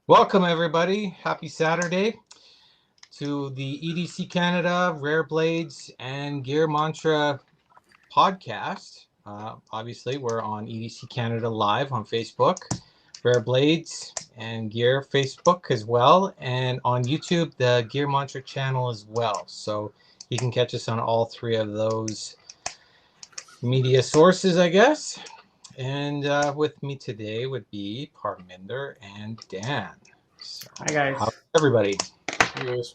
Welcome, everybody. Happy Saturday to the EDC Canada Rare Blades and Gear Mantra podcast. Obviously, we're on EDC Canada Live on Facebook, Rare Blades and Gear Facebook as well, and on YouTube, the Gear Mantra channel as well. So you can catch us on all three of those media sources, I guess. And with me today would be Parminder and Dan. So, Hi how's guys. everybody? Hey guys,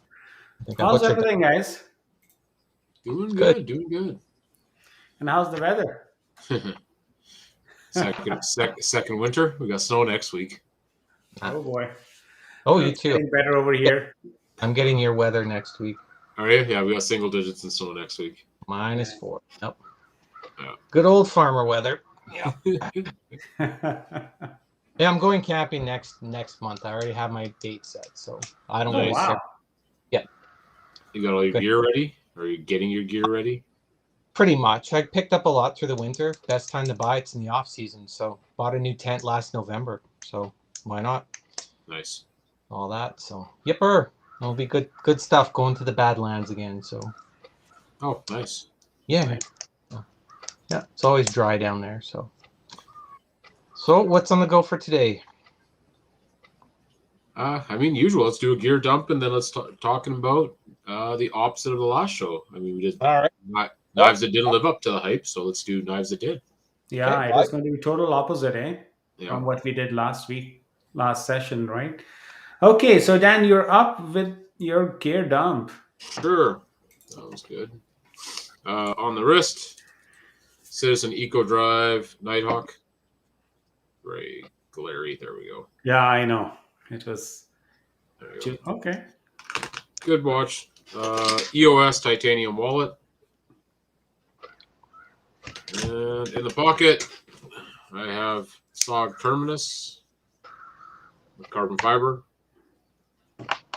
I think I How's butchered that. everything, guys? doing Good. good, doing good. And how's the weather? Second winter. We got snow next week. Oh boy, Oh, you it's too. getting better over Yeah, here. I'm getting your weather next week. Are you? Yeah, we got single digits in snow next week. -4. Yep. Yeah. Good old farmer weather. Yeah. Oh Yeah, I'm going camping next month. I already have my date set, so I don't really Nice. care. wow. Yeah, You got all your good. gear ready? Are you getting your gear ready? Pretty much. I picked up a lot through the winter. Best time to buy it's in the off season. So bought a new tent last November. So why not? Nice. All that. So yipper. It'll be good stuff going to the Badlands again. So Oh, nice. yeah. Yeah. It's always dry down there. So what's on the go for today? Usual. Let's do a gear dump, and then let's talking about the opposite of the last show. I mean, we did All right. knives that didn't live up to the hype, so let's do knives that did. Yeah, Okay. it is going to be total opposite, Yeah. from what we did last week, last session, right? Okay, so Dan, you're up with your gear dump. Sure. That was good. On the wrist, Citizen Eco Drive Nighthawk. Very glary. There we go. Yeah, I know. It was There you go. okay. Good watch. EOS titanium wallet. And in the pocket, I have SOG Terminus with carbon fiber.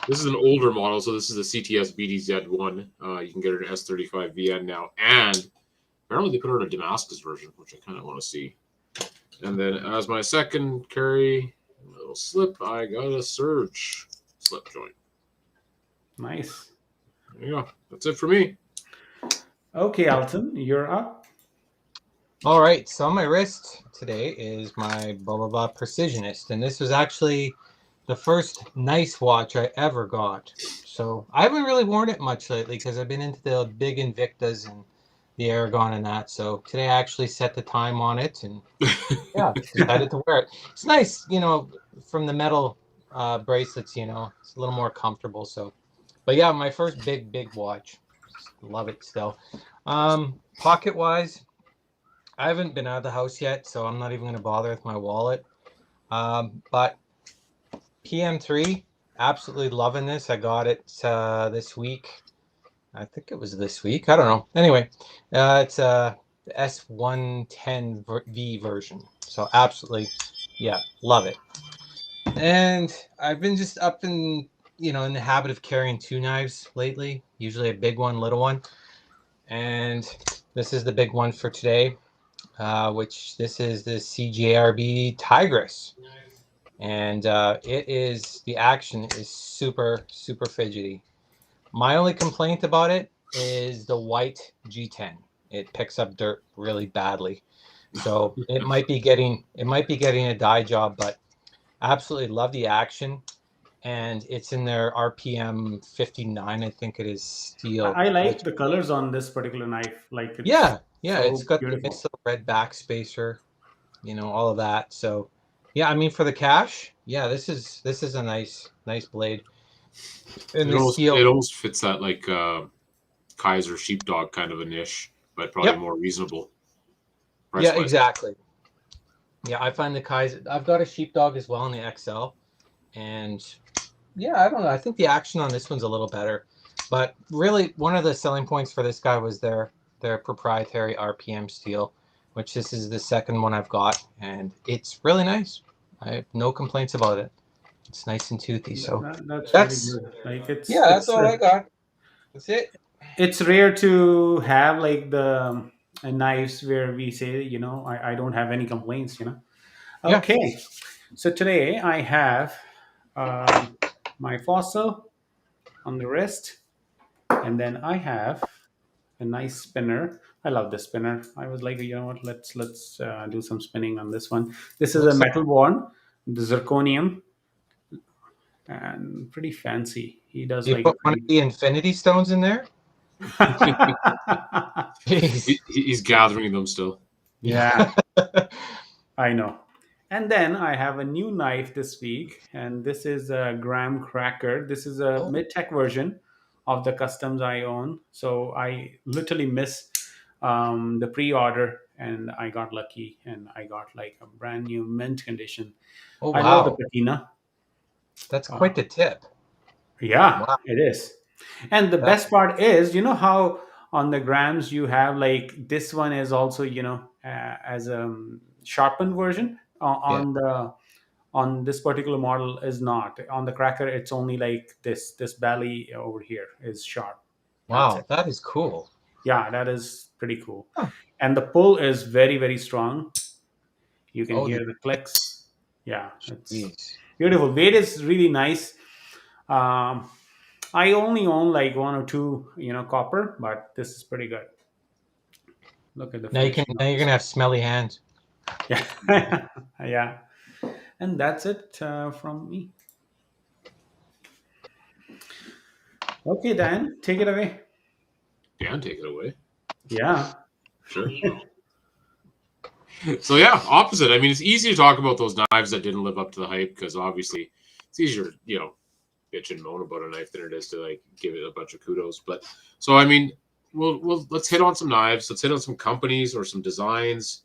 This is an older model, so this is the CTS BDZ1. You can get it in S35 VN now. And apparently they put out a Damascus version, which I kind of want to see. And then as my second carry, little slip, I got a Surge slip joint. Nice. There you go. That's it for me. Okay, Alton, you're up. All right, so on my wrist today is my blah blah blah Precisionist, and this was actually the first nice watch I ever got. So I haven't really worn it much lately because I've been into the big Invictas and the Aragon and that. So today I actually set the time on it and yeah, decided to wear it. It's nice, from the metal bracelets, it's a little more comfortable. So, but yeah, my first big watch. Love it still. Pocket wise, I haven't been out of the house yet, so I'm not even going to bother with my wallet. But PM3, absolutely loving this. I got it this week. I think it was this week. I don't know. Anyway, it's the S110V version. So absolutely, yeah, love it. And I've been just up in the habit of carrying two knives lately, usually a big one, little one. And this is the big one for today. Which this is the CJRB Tigris, and the action is super fidgety. My only complaint about it is the white G10. It picks up dirt really badly, so it might be getting a dye job, but absolutely love the action. And it's in their RPM 59, I think it is steel. I like the colors on this particular knife. Like it's Yeah, it's so got the beautiful. nice little red backspacer, all of that. So, yeah, I mean for the cash, yeah, this is a nice blade. And It the almost, steel, it almost fits that like Kaiser sheepdog kind of a niche, but probably yep, more reasonable price yeah, wise. exactly. Yeah, I find the Kaiser. I've got a sheepdog as well in the XL, and yeah, I don't know. I think the action on this one's a little better, but really one of the selling points for this guy was their proprietary RPM steel, which this is the second one I've got, and it's really nice. I have no complaints about it. It's nice and toothy. So That's really that's good. Like it's yeah, that's it's all I got. That's it. it's rare to have like the knives where we say, I don't have any complaints. Yeah. Okay, so today I have my fossil on the wrist, and then I have a nice spinner. I love this spinner. I was like, you know what? Let's do some spinning on this one. This is a Looks like metal one, the zirconium, and pretty fancy. He does you like a put one of pretty. the infinity stones in there. Jeez. He's gathering them still. Yeah, I know. And then I have a new knife this week, and this is a graham cracker. This is a Oh, mid-tech version of the customs I own. So I literally missed the pre-order, and I got lucky, and I got like a brand new mint condition. oh I love the wow, patina. that's Uh, quite the tip. yeah, Wow, it is. And the that best part is, you know how on the grams you have like this one is also, as a sharpened version yeah. on this particular model is not on the cracker. It's only like this belly over here is sharp. That's Wow, it. that is cool. Yeah, that is pretty cool. Huh. And the pull is very, very strong. You can Oh, hear the clicks. Yeah, it's geez. beautiful. Weight is really nice. um, I only own like one or two, copper, but this is pretty good. Look at the finishing Now of you're this gonna one. have smelly hands. Yeah. Yeah. And that's it from me. Okay, Dan, take it away. Dan, take it away. Yeah. Sure. So yeah, opposite. I mean, it's easy to talk about those knives that didn't live up to the hype because obviously it's easier, bitch and moan about a knife than it is to like give it a bunch of kudos. But so I mean, we'll let's hit on some knives. Let's hit on some companies or some designs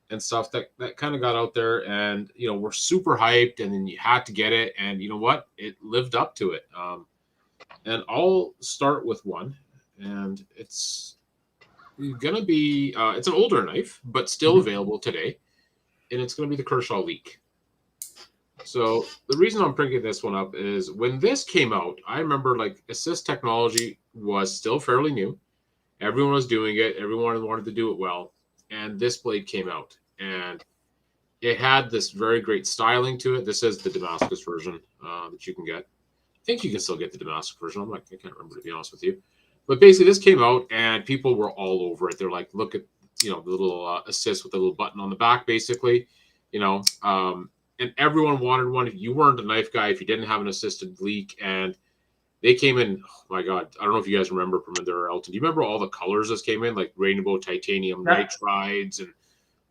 and stuff that kind of got out there, and we're super hyped, and then you had to get it, and you know what? It lived up to it. And I'll start with one, and it's gonna be it's an older knife, but still Mhm. available today, and it's gonna be the Kershaw Leak. So the reason I'm bringing this one up is when this came out, I remember like assist technology was still fairly new. Everyone was doing it. Everyone wanted to do it well, and this blade came out, and it had this very great styling to it. This is the Damascus version that you can get. I think you can still get the Damascus version. I can't remember, to be honest with you. But basically, this came out and people were all over it. They're like, look at the little assist with the little button on the back, basically. You know, and everyone wanted one. If you weren't a knife guy, if you didn't have an assisted leak, and they came in. Oh my God, I don't know if you guys remember Perminder or Elton. Do you remember all the colors this came in, like rainbow, titanium, Yeah. nitrides, and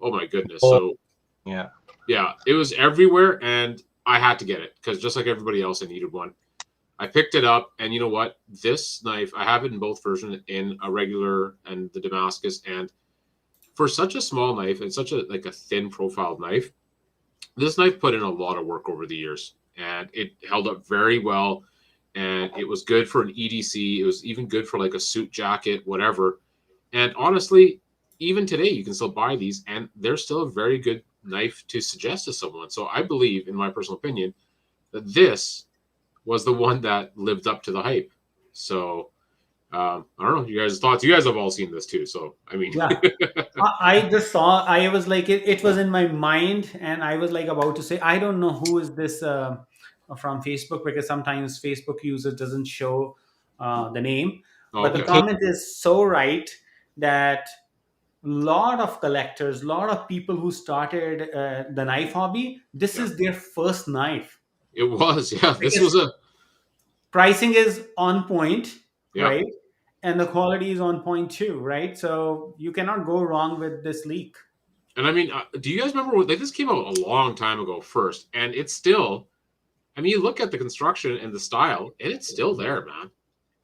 oh my goodness. Oh, So yeah. yeah, it was everywhere, and I had to get it because just like everybody else, I needed one. I picked it up, and you know what? This knife, I have it in both versions, in a regular and the Damascus. And for such a small knife and such a thin profiled knife, this knife put in a lot of work over the years, and it held up very well. And it was good for an EDC. It was even good for like a suit jacket, whatever. And honestly, even today, you can still buy these, and they're still a very good knife to suggest to someone. So I believe, in my personal opinion, that this was the one that lived up to the hype. So I don't know you guys' thoughts. You guys have all seen this too. So I mean, Yeah. I just saw, I was like, it was in my mind, and I was like about to say, I don't know who is this from Facebook, because sometimes Facebook user doesn't show the name. But the okay, Okay. comment is so right that lot of collectors, lot of people who started the knife hobby, this yeah, is their first knife, it was. Yeah, this because was a pricing is on point, yeah. right? And the quality is on point too, right? So you cannot go wrong with this leak. And I mean, do you guys remember like this came out a long time ago first, and it's still. I mean, you look at the construction and the style, and it's still there, man.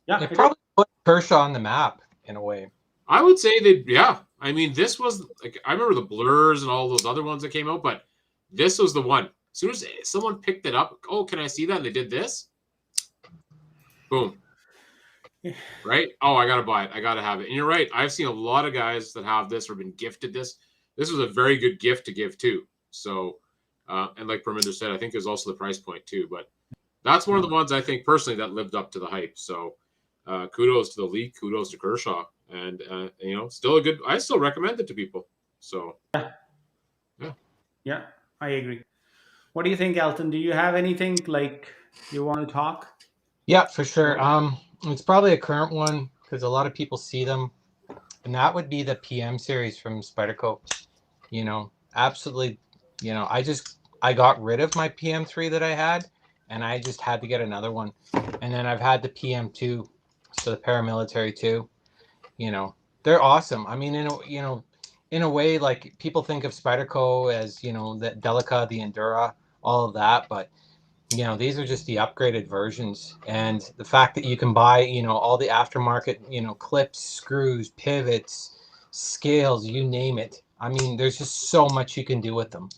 Yeah, It it is. probably put Kershaw on the map in a way. I would say that, yeah. I mean, this was like I remember the blurs and all those other ones that came out, but this was the one. As soon as someone picked it up, oh, can I see that? And they did this, boom, Yeah. right? Oh, I gotta buy it. I gotta have it. And you're right. I've seen a lot of guys that have this or been gifted this. This was a very good gift to give too. So, and like Perminder said, I think there's also the price point too. But that's one of the ones I think personally that lived up to the hype. So, kudos to the league, kudos to Kershaw, and still a good. I still recommend it to people. So, yeah. Yeah, I agree. What do you think, Elton? Do you have anything like you want to talk? Yeah, for sure. It's probably a current one because a lot of people see them, and that would be the PM series from Spyderco. Absolutely. I got rid of my PM3 that I had, and I just had to get another one. And then I've had the PM2, so the paramilitary too. You know, they're awesome. I mean, in a way, like people think of Spyderco as the Delica, the Endura, all of that, but these are just the upgraded versions. And the fact that you can buy all the aftermarket clips, screws, pivots, scales, you name it. I mean, there's just so much you can do with them,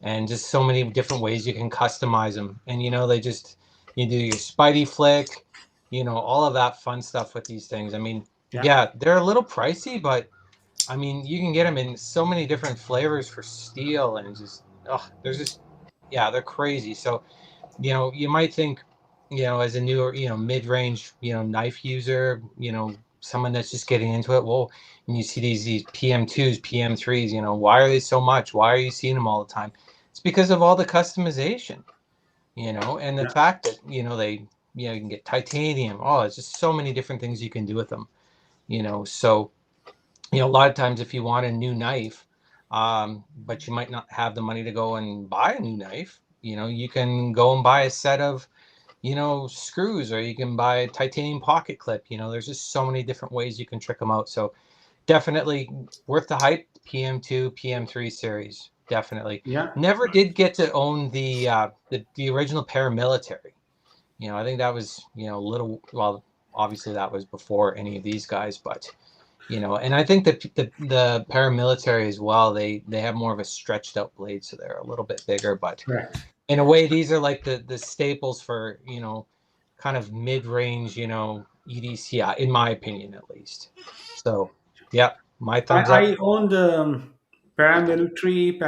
and just so many different ways you can customize them. And you do your Spidey flick, all of that fun stuff with these things. I mean, Yeah, yeah, they're a little pricey, but I mean, you can get them in so many different flavors for steel, and just there's just yeah, they're crazy. So you might think, as a newer, mid-range, knife user, someone that's just getting into it. Well, and you see these PM2s, PM3s, why are they so much? Why are you seeing them all the time? It's because of all the customization, and the yeah, fact that, you can get titanium. Oh, it's just so many different things you can do with them, so a lot of times if you want a new knife, but you might not have the money to go and buy a new knife, you can go and buy a set of screws, or you can buy a titanium pocket clip. There's just so many different ways you can trick them out. So definitely worth the hype. PM2, PM3 series, definitely. yeah, Never did get to own the original paramilitary. I think that was little. Well, obviously that was before any of these guys, but and I think that the paramilitary as well, they have more of a stretched out blade, so they're a little bit bigger. But correct. in a way, these are like the staples for kind of mid-range EDCI, in my opinion at least. So yeah, my thumbs up. I owned paramilitary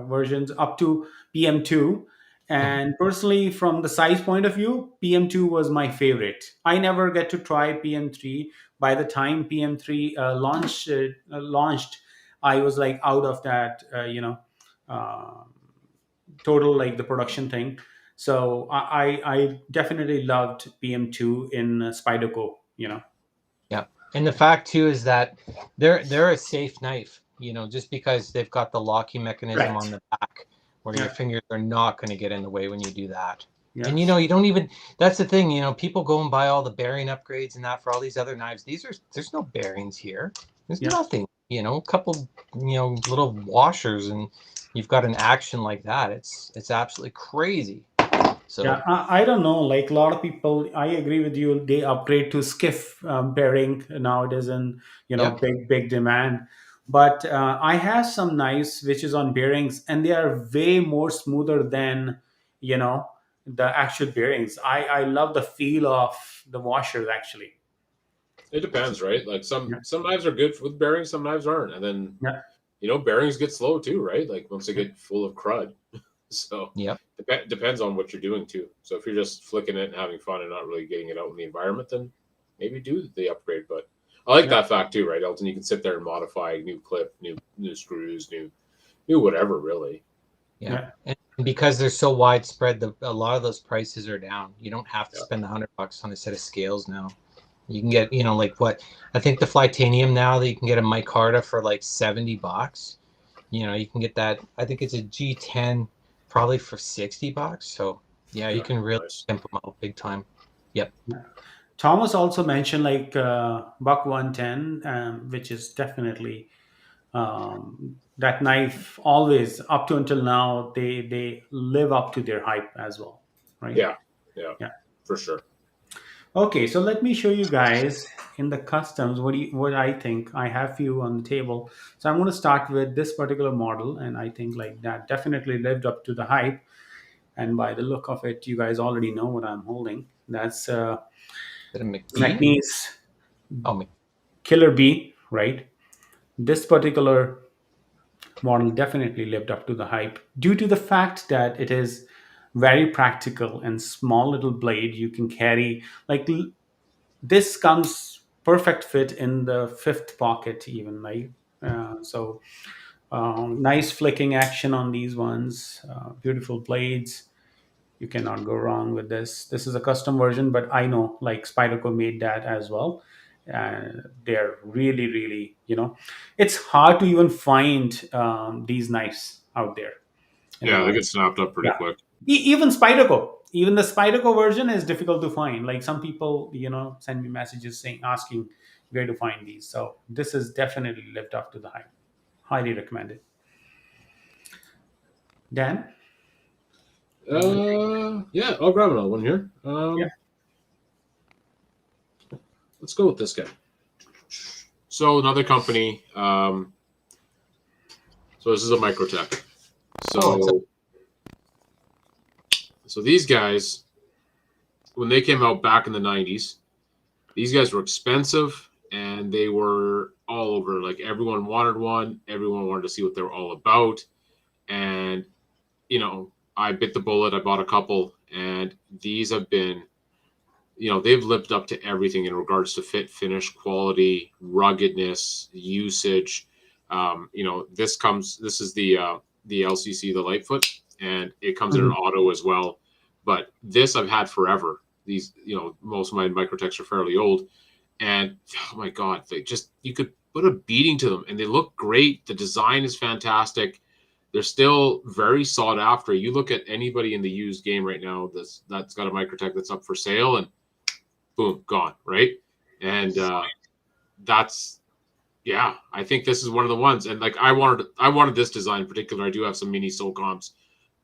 versions up to PM2, Mhm. and personally, from the size point of view, PM2 was my favorite. I never get to try PM3. By the time PM3 launched, I was like out of that, uh, total like the production thing. So I definitely loved PM2 in Spyderco. Yeah, and the fact too is that they're a safe knife. Just because they've got the locking mechanism on Correct. the back, where your Yeah. fingers are not going to get in the way when you do that. Yeah. And you don't even. That's the thing. People go and buy all the bearing upgrades and that for all these other knives. There's no bearings here. There's Yeah. nothing. A couple little washers, and you've got an action like that. It's absolutely crazy. Yeah, So I don't know. Like a lot of people, I agree with you. They upgrade to skiff bearing nowadays, and yeah, big demand. But I have some knives which is on bearings, and they are way more smoother than you know the actual bearings. I love the feel of the washers actually. It depends, right? Like Yeah, some knives are good with bearings, some knives aren't, and then yeah, bearings get slow too, right? Like once they yeah, get full of crud. So yeah, depends on what you're doing too. So if you're just flicking it and having fun and not really getting it out in the environment, then maybe do the upgrade. But I like yeah, that fact too, right, Elton? You can sit there and modify new clip, new screws, new whatever, really. yeah. yeah, And because they're so widespread, a lot of those prices are down. You don't have to Yeah, spend $100 on a set of scales now. You can get, like what I think the Flytanium now, that you can get a micarta for like $70. You can get that. I think it's a G10 probably for $60. So yeah, you yeah, can really nice. pimp them out big time. Yep. yeah. Thomas also mentioned like Buck 110, which is definitely that knife always up to until now they live up to their hype as well, right? Yeah, yeah, Yeah. for sure. Okay, so let me show you guys in the customs what I think. I have few on the table, so I'm going to start with this particular model, and I think like that definitely lived up to the hype. And by the look of it, you guys already know what I'm holding. That's Is it a McBee? McNeese Oh, Mc- Killer Bee, right? This particular model definitely lived up to the hype due to the fact that it is very practical and small little blade you can carry. Like this comes perfect fit in the fifth pocket even, right? So Nice flicking action on these ones. Beautiful blades. You cannot go wrong with this. This is a custom version, but I know like Spyderco made that as well. They're really, really, it's hard to even find these knives out there in the Yeah, they get market. snapped up pretty Yeah. quick. Even Spyderco, even the Spyderco version is difficult to find. Like some people, send me messages saying, asking where to find these. So this is definitely lived up to the hype. Highly recommended. Dan, you want to take? Yeah, I'll grab another one here. Yeah. Let's go with this guy. So another company. So this is a microtech. So so these guys, when they came out back in the 90s, these guys were expensive and they were all over. Like everyone wanted one. Everyone wanted to see what they were all about. And I bit the bullet. I bought a couple, and these have been, they've lived up to everything in regards to fit, finish, quality, ruggedness, usage. This is the LCC, the Lightfoot, and it comes in an Mhm. auto as well. But this I've had forever. These, most of my microtechs are fairly old, and oh my god, you could put a beating to them, and they look great. The design is fantastic. They're still very sought after. You look at anybody in the used game right now that's got a microtech that's up for sale, and boom, gone, right? And that's yeah, I think this is one of the ones. And like I wanted this design in particular. I do have some mini SOCOMs,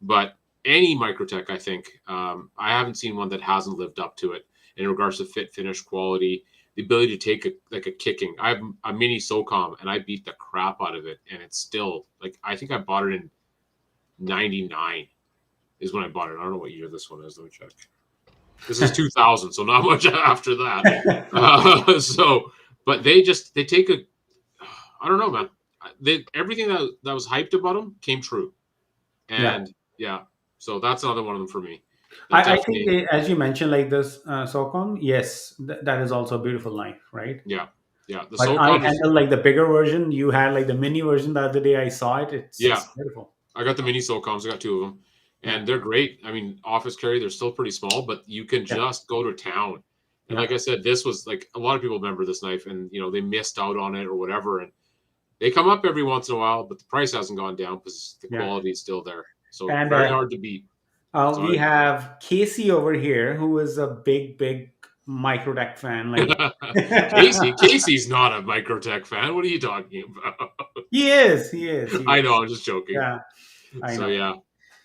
but any microtech, I think I haven't seen one that hasn't lived up to it in regards to fit, finish, quality, the ability to take a kicking. I have a mini SOCOM and I beat the crap out of it, and it's still like I think I bought it in '99 is when I bought it. I don't know what year this one is. Let me check. This is 2000, so not much after that. But they take a. I don't know, man. Everything that was hyped about them came true, Yeah. and yeah, so that's another one of them for me. I think, as you mentioned, like this SOCOM, yes, that is also a beautiful knife, right? Yeah, yeah. The But I SOCOM is handle like the bigger version. You had like the mini version the other day. I saw it. It's yeah. beautiful. I got the mini SOCOMs. I got two of them, Yeah. and they're great. I mean, office carry. They're still pretty small, but you can Yeah. just go to town. And Yeah. like I said, this was like a lot of people remember this knife, and they missed out on it or whatever. And they come up every once in a while, but the price hasn't gone down because the Yeah. quality is still there. So And very hard to beat. we Sorry. have Casey over here, who is a big, big microtech fan. Like Casey's not a microtech fan. What are you talking about? he is. He is. He I know, is. I'm just joking. Yeah. I So know. yeah.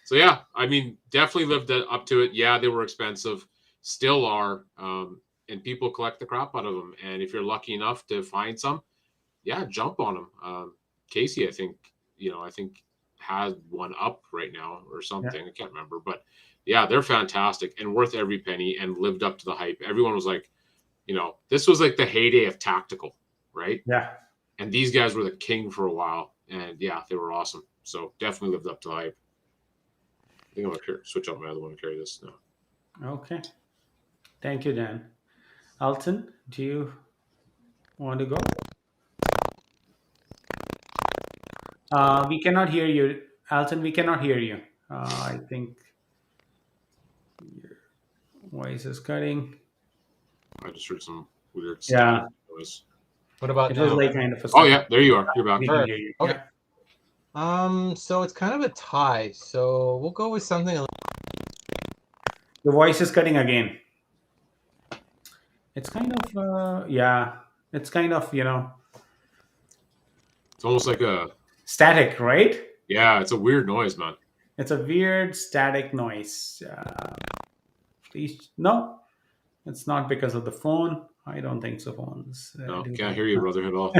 So yeah, I mean, definitely lived up to it. Yeah, they were expensive, still are, and people collect the crap out of them. And if you're lucky enough to find some, yeah, jump on them. Casey, I think has one up right now or Yeah. something. I can't remember, but yeah, they're fantastic and worth every penny and lived up to the hype. Everyone was like, this was like the heyday of tactical, right? Yeah. And these guys were the king for a while, and yeah, they were awesome. So definitely lived up to the hype. I think I'm gonna switch out my other one and carry this now. Okay. Thank you, Dan. Alton, do you want to go? We cannot hear you, Alton. We cannot hear you. I think your voice is cutting. I just heard some weird Yeah, static noise. What about it was now? like kind of a Oh stuck. yeah, there you are. You're back. We can Perfect. hear you. Okay. Yeah. So it's kind of a tie. So we'll go with something. The voice is cutting again. It's kind of yeah. It's kind of It's almost like a static, right? yeah. It's a weird noise, man. It's a weird static noise. Please, no, it's not because of the phone. I don't think so. Phones No, do can't that. hear you, brother, at all.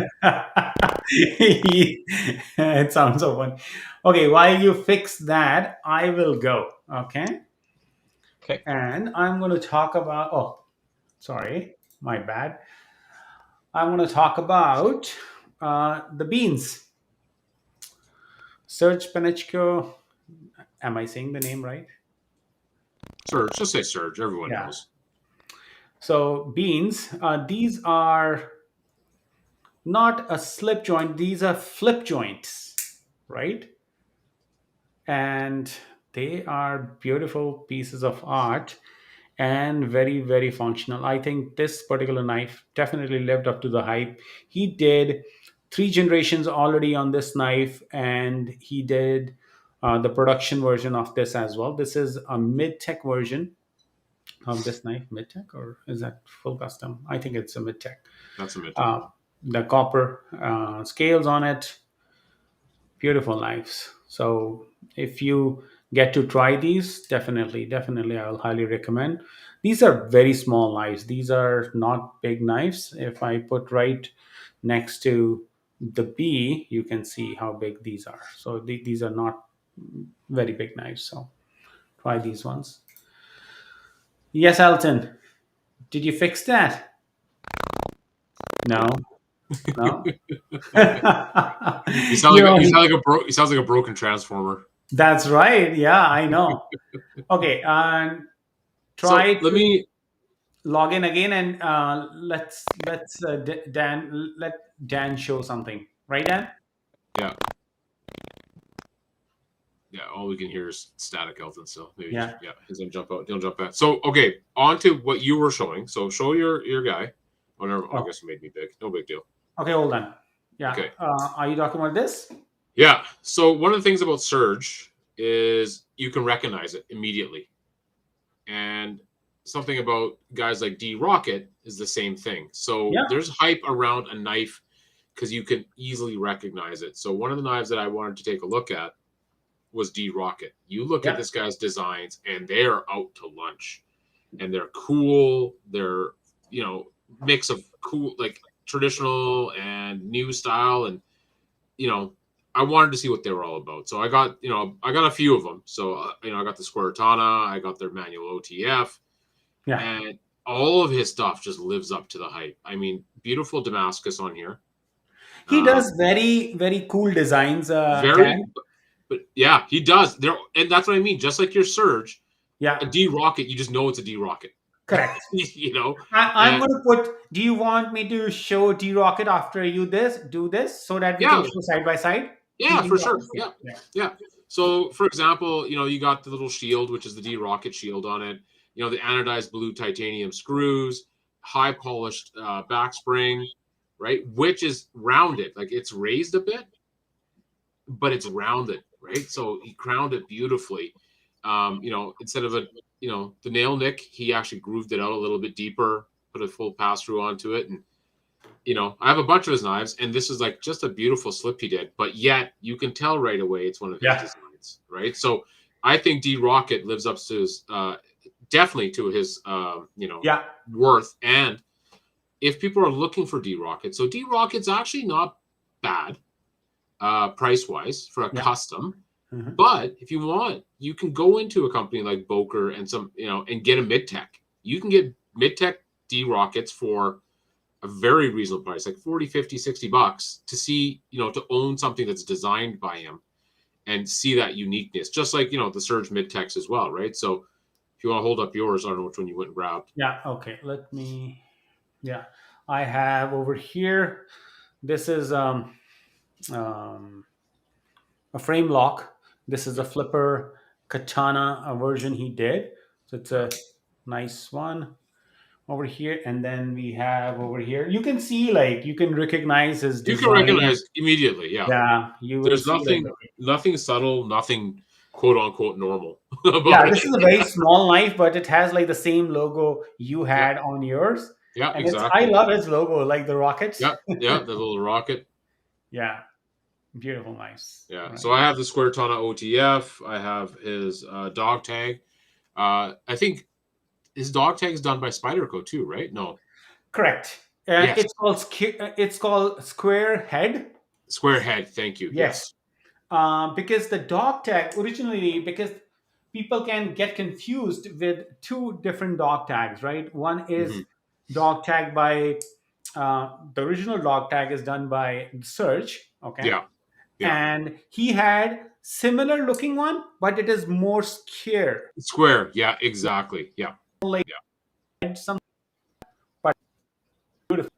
It sounds so funny. Okay, while you fix that, I will go. Okay, Okay. and I'm going to talk about. Oh, sorry, my bad. I'm going to talk about the beans. Serge Penichko. Am I saying the name right? Surge, just say Surge. Everyone Yeah. knows. So beans. These are not a slip joint. These are flip joints. right? And they are beautiful pieces of art and very, very functional. I think this particular knife definitely lived up to the hype. He did three generations already on this knife, and he did the production version of this as well. This is a mid-tech version of this knife. Mid-tech, or is that full custom? I think it's a mid-tech. That's a mid. The copper scales on it, beautiful knives. So if you get to try these, definitely I'll highly recommend. These are very small knives, these are not big knives. If I put right next to the B, you can see how big these are. So these are not very big knives, so try these ones. Yes, Alton, did you fix that? No. No. You sound You like know, you sound like a bro. He sounds like a broken transformer. that's right, yeah, I know. Okay, and So try let to me. log in again, and let's Dan, let Dan show something, right, Dan? Yeah, yeah. All we can hear is static, Elton. So maybe just Yeah. yeah. He's gonna jump out. He'll jump back. So okay, on to what you were showing. So show your guy. Oh, never, oh, I Oh, guess you made me big. No big deal. okay, hold on. Yeah. Okay. Are you talking about this? Yeah. So one of the things about Surge is you can recognize it immediately. And something about guys like D Rocket is the same thing. So Yeah. there's hype around a knife because you can easily recognize it. So one of the knives that I wanted to take a look at was D Rocket. You look at Yeah. this guy's designs and they're out to lunch. And they're cool. They're, mix of cool, like traditional and new style. And, I wanted to see what they were all about. So I got a few of them. So, I got the Squaretana, I got their manual OTF, Yeah. and all of his stuff just lives up to the hype. I mean, beautiful Damascus on here. He Um, does very, very cool designs, very, Dan. but yeah, he does. There, and that's what I mean. Just like your Surge, a Yeah. D Rocket, you just know it's a D Rocket. Correct. you know, I'm and going to put. Do you want me to show D Rocket after you do this so that we can yeah, show side by side? Two yeah, D for sure. Rockets. Yeah, Yeah. yeah. So, for example, you got the little shield, which is the D Rocket shield on it. The anodized blue titanium screws, high polished back spring, right? Which is rounded, like it's raised a bit, but it's rounded, right? So he crowned it beautifully. Instead of the nail nick, he actually grooved it out a little bit deeper, put a full pass through onto it, and I have a bunch of his knives, and this is like just a beautiful slip he did, but yet you can tell right away it's one of his Yeah. designs, right? So I think D Rocket lives up to his definitely to his Yeah. worth. And if people are looking for D Rocket, so D Rocket's actually not bad price wise for a Yeah. custom. Mhm. But if you want, you can go into a company like Boker and and get a mid tech. You can get mid tech D Rockets for a very reasonable price, like 40, 50, $60 to see, to own something that's designed by him and see that uniqueness, just like, the Surge mid techs as well, right? So if you want to hold up yours, I don't know which one you went and grabbed. Yeah. Okay. Let me. Yeah. I have over here. This is um, a frame lock. This is a flipper katana version he did. So it's Yeah. a nice one over here. And then we have over here. You can see, like, you can recognize his You can design. recognize immediately. Yeah. Yeah, you will There's see like nothing subtle, nothing quote unquote normal about yeah, this is a it. very small knife, but it has like the same logo you Yeah. had on yours. Yeah, And I exactly. love its logo, like the rockets. Yeah. Yeah. The little rocket. Yeah, beautiful knives. Yeah. Right. So I have the Squaretana OTF. I have his dog tag. I think his dog tag is done by Spyderco too, right? No. Correct. Yes. It's called square head. Square head. Thank you. Yes. Yes. Because the dog tag originally, because people can get confused with two different dog tags, right? One is Hmm. dog tag by the original dog tag is done by Search, okay, Yeah. Yeah. and he had similar looking one, but it is more square, Square. Yeah. Exactly. Yeah. like Yeah. some, but beautiful.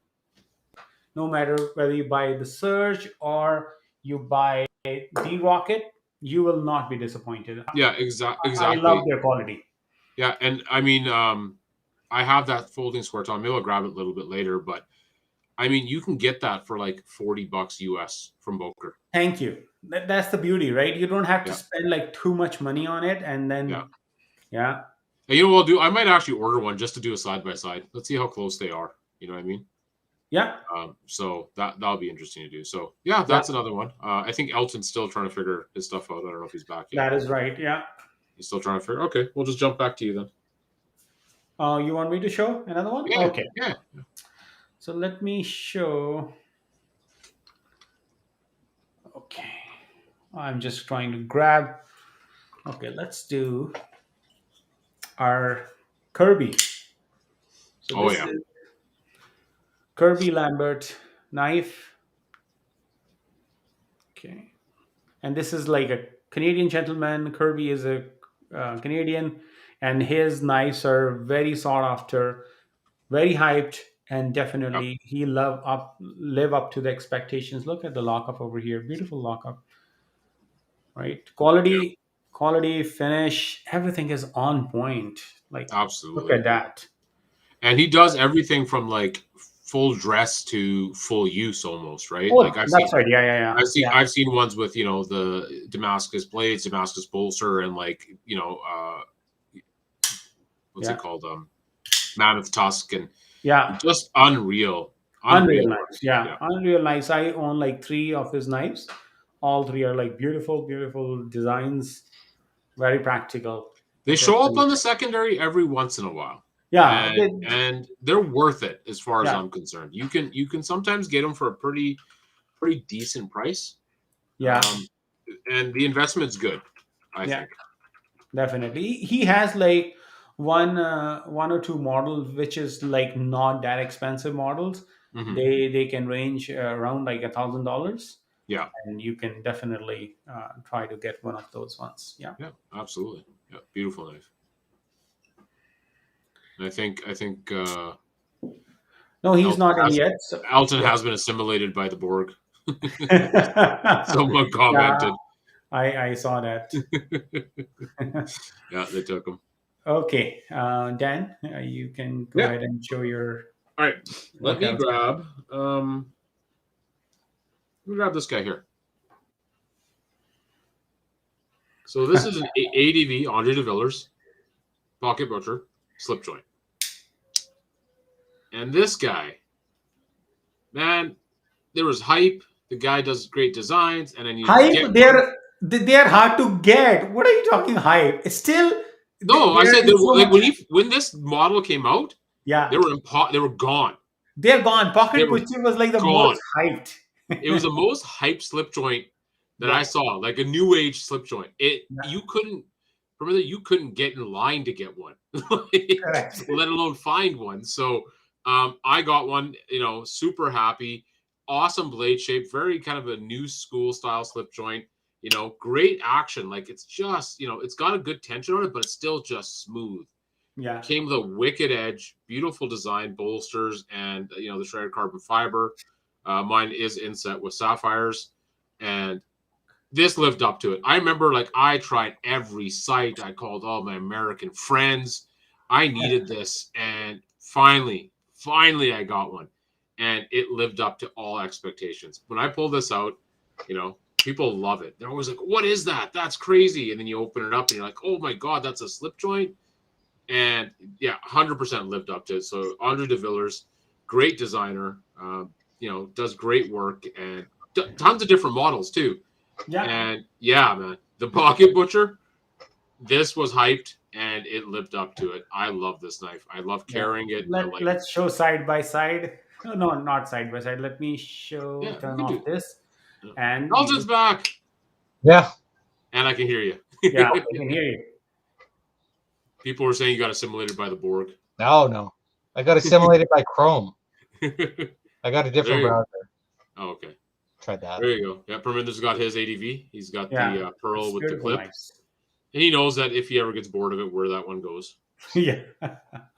No matter whether you buy the Search or you buy D-Rocket, you will not be disappointed. Yeah, I love exactly. their quality. Yeah, and I mean, I have that folding square top. Maybe I'll grab it a little bit later, but I mean, you can get that for like $40 US from Boker. Thank you. That's the beauty, right? You don't have to Yeah, spend like too much money on it, and yeah. then yeah, And you know what I'll do? I might actually order one just to do a side by side. Let's see how close they are. You know what I mean? yeah, So that'll be interesting to do. So yeah, yeah. that's another one. I think Elton's still trying to figure his stuff out. I don't know if he's back yet. That is right. Yeah. He's still trying to figure. Okay, we'll just jump back to you then. You want me to show another one? Yeah, Okay. yeah. So let me show. Okay. I'm just trying to grab. Okay, let's do our Kirby. So Oh this yeah. is Kirby Lambert knife. Okay. And this is like a Canadian gentleman. Kirby is a Canadian, and his knives are very sought after, very hyped, and Yep. definitely he live up to the expectations. Look at the lockup over here, beautiful lockup, right? Yeah. Quality, finish, everything is on point. Like, look Absolutely. at that. And he does everything from like full dress to full use almost, right? Like Oh, that's right. Yeah, yeah, yeah, yeah, I've seen ones with, you know, the Damascus blades, Damascus bolster, and like, you know, what's it yeah, called? Mammoth tusk, and yeah. just unreal. Unreal Unreal work. knives. Yeah, Yeah. unreal knives. I own like three of his knives. All three are like beautiful, beautiful designs. Very practical. They Okay. show up on the secondary every once in a while. Yeah. And they're worth it as far as Yeah. I'm concerned. You can sometimes get them for a pretty decent price. Yeah. And the investment's good, I Yeah. think. Definitely. He has like one or two models, which is like not that expensive models. Hmm. They can range around like $1,000, Yeah, and you can definitely try to get one of those ones. Yeah. yeah, absolutely. Yeah, beautiful knife. And I think No, he's Alton not in has yet. So, Alton yeah. has been assimilated by the Borg. Someone Yeah, commented. I saw that. Yeah, they took him. Okay, Dan, you can go Yeah. ahead and show your All right. Let what me else. grab this guy here. So this is an ADV Andre de Villers pocket butcher slip joint. And this guy, man, there was hype. The guy does great designs, and I needed to get Hype. one. They're hard to get. What are you talking hype? It's still No, I there said is so like much. when this model came out, Yeah, they were gone. they're gone. They Pocket were Butcher was like the most gone. hyped. It was the most hyped slip joint that I Yeah, saw, like a new age slip joint. yeah, You couldn't remember that you couldn't get in line to get one, like, correct. let alone find one. So I got one, you know, super happy, awesome blade shape, very kind of a new school style slip joint. You know, great action. Like it's just, you know, it's got a good tension on it, but it's still just smooth. Yeah, Came with a wicked edge, beautiful design, bolsters, and you know the shredded carbon fiber. Mine is inset with sapphires, and this lived up to it. I remember, like, I tried every site. I called all my American friends. I needed this, and finally, I got one, and it lived up to all expectations. When I pulled this out, you know, people love it. They're always like, "What is that? That's crazy!" And then you open it up, and you're like, "Oh my god, that's a slip joint." And yeah, 100% lived up to it. So Andre de Villers, great designer, you know, does great work, and tons of different models too. yeah. And yeah, man, the Pocket Butcher, this was hyped and it lived up to it. I love this knife. I love Yeah. carrying it. I like, Let's show side by side. No, no, not side by side. Let me show yeah, we turn can off do. this, Yeah. and you Elton's can, back, Yeah. and I can hear you. yeah, I can hear you. People were saying you got assimilated by the Borg. No. I got assimilated by Chrome. There I got a different you go. browser. Oh, okay. Tried that. There you go. Yeah, Perminder's got his ADV. He's got Yeah, the Pearl it's with the beautiful, clip. nice. And he knows that if he ever gets bored of it, where that one goes. Yeah,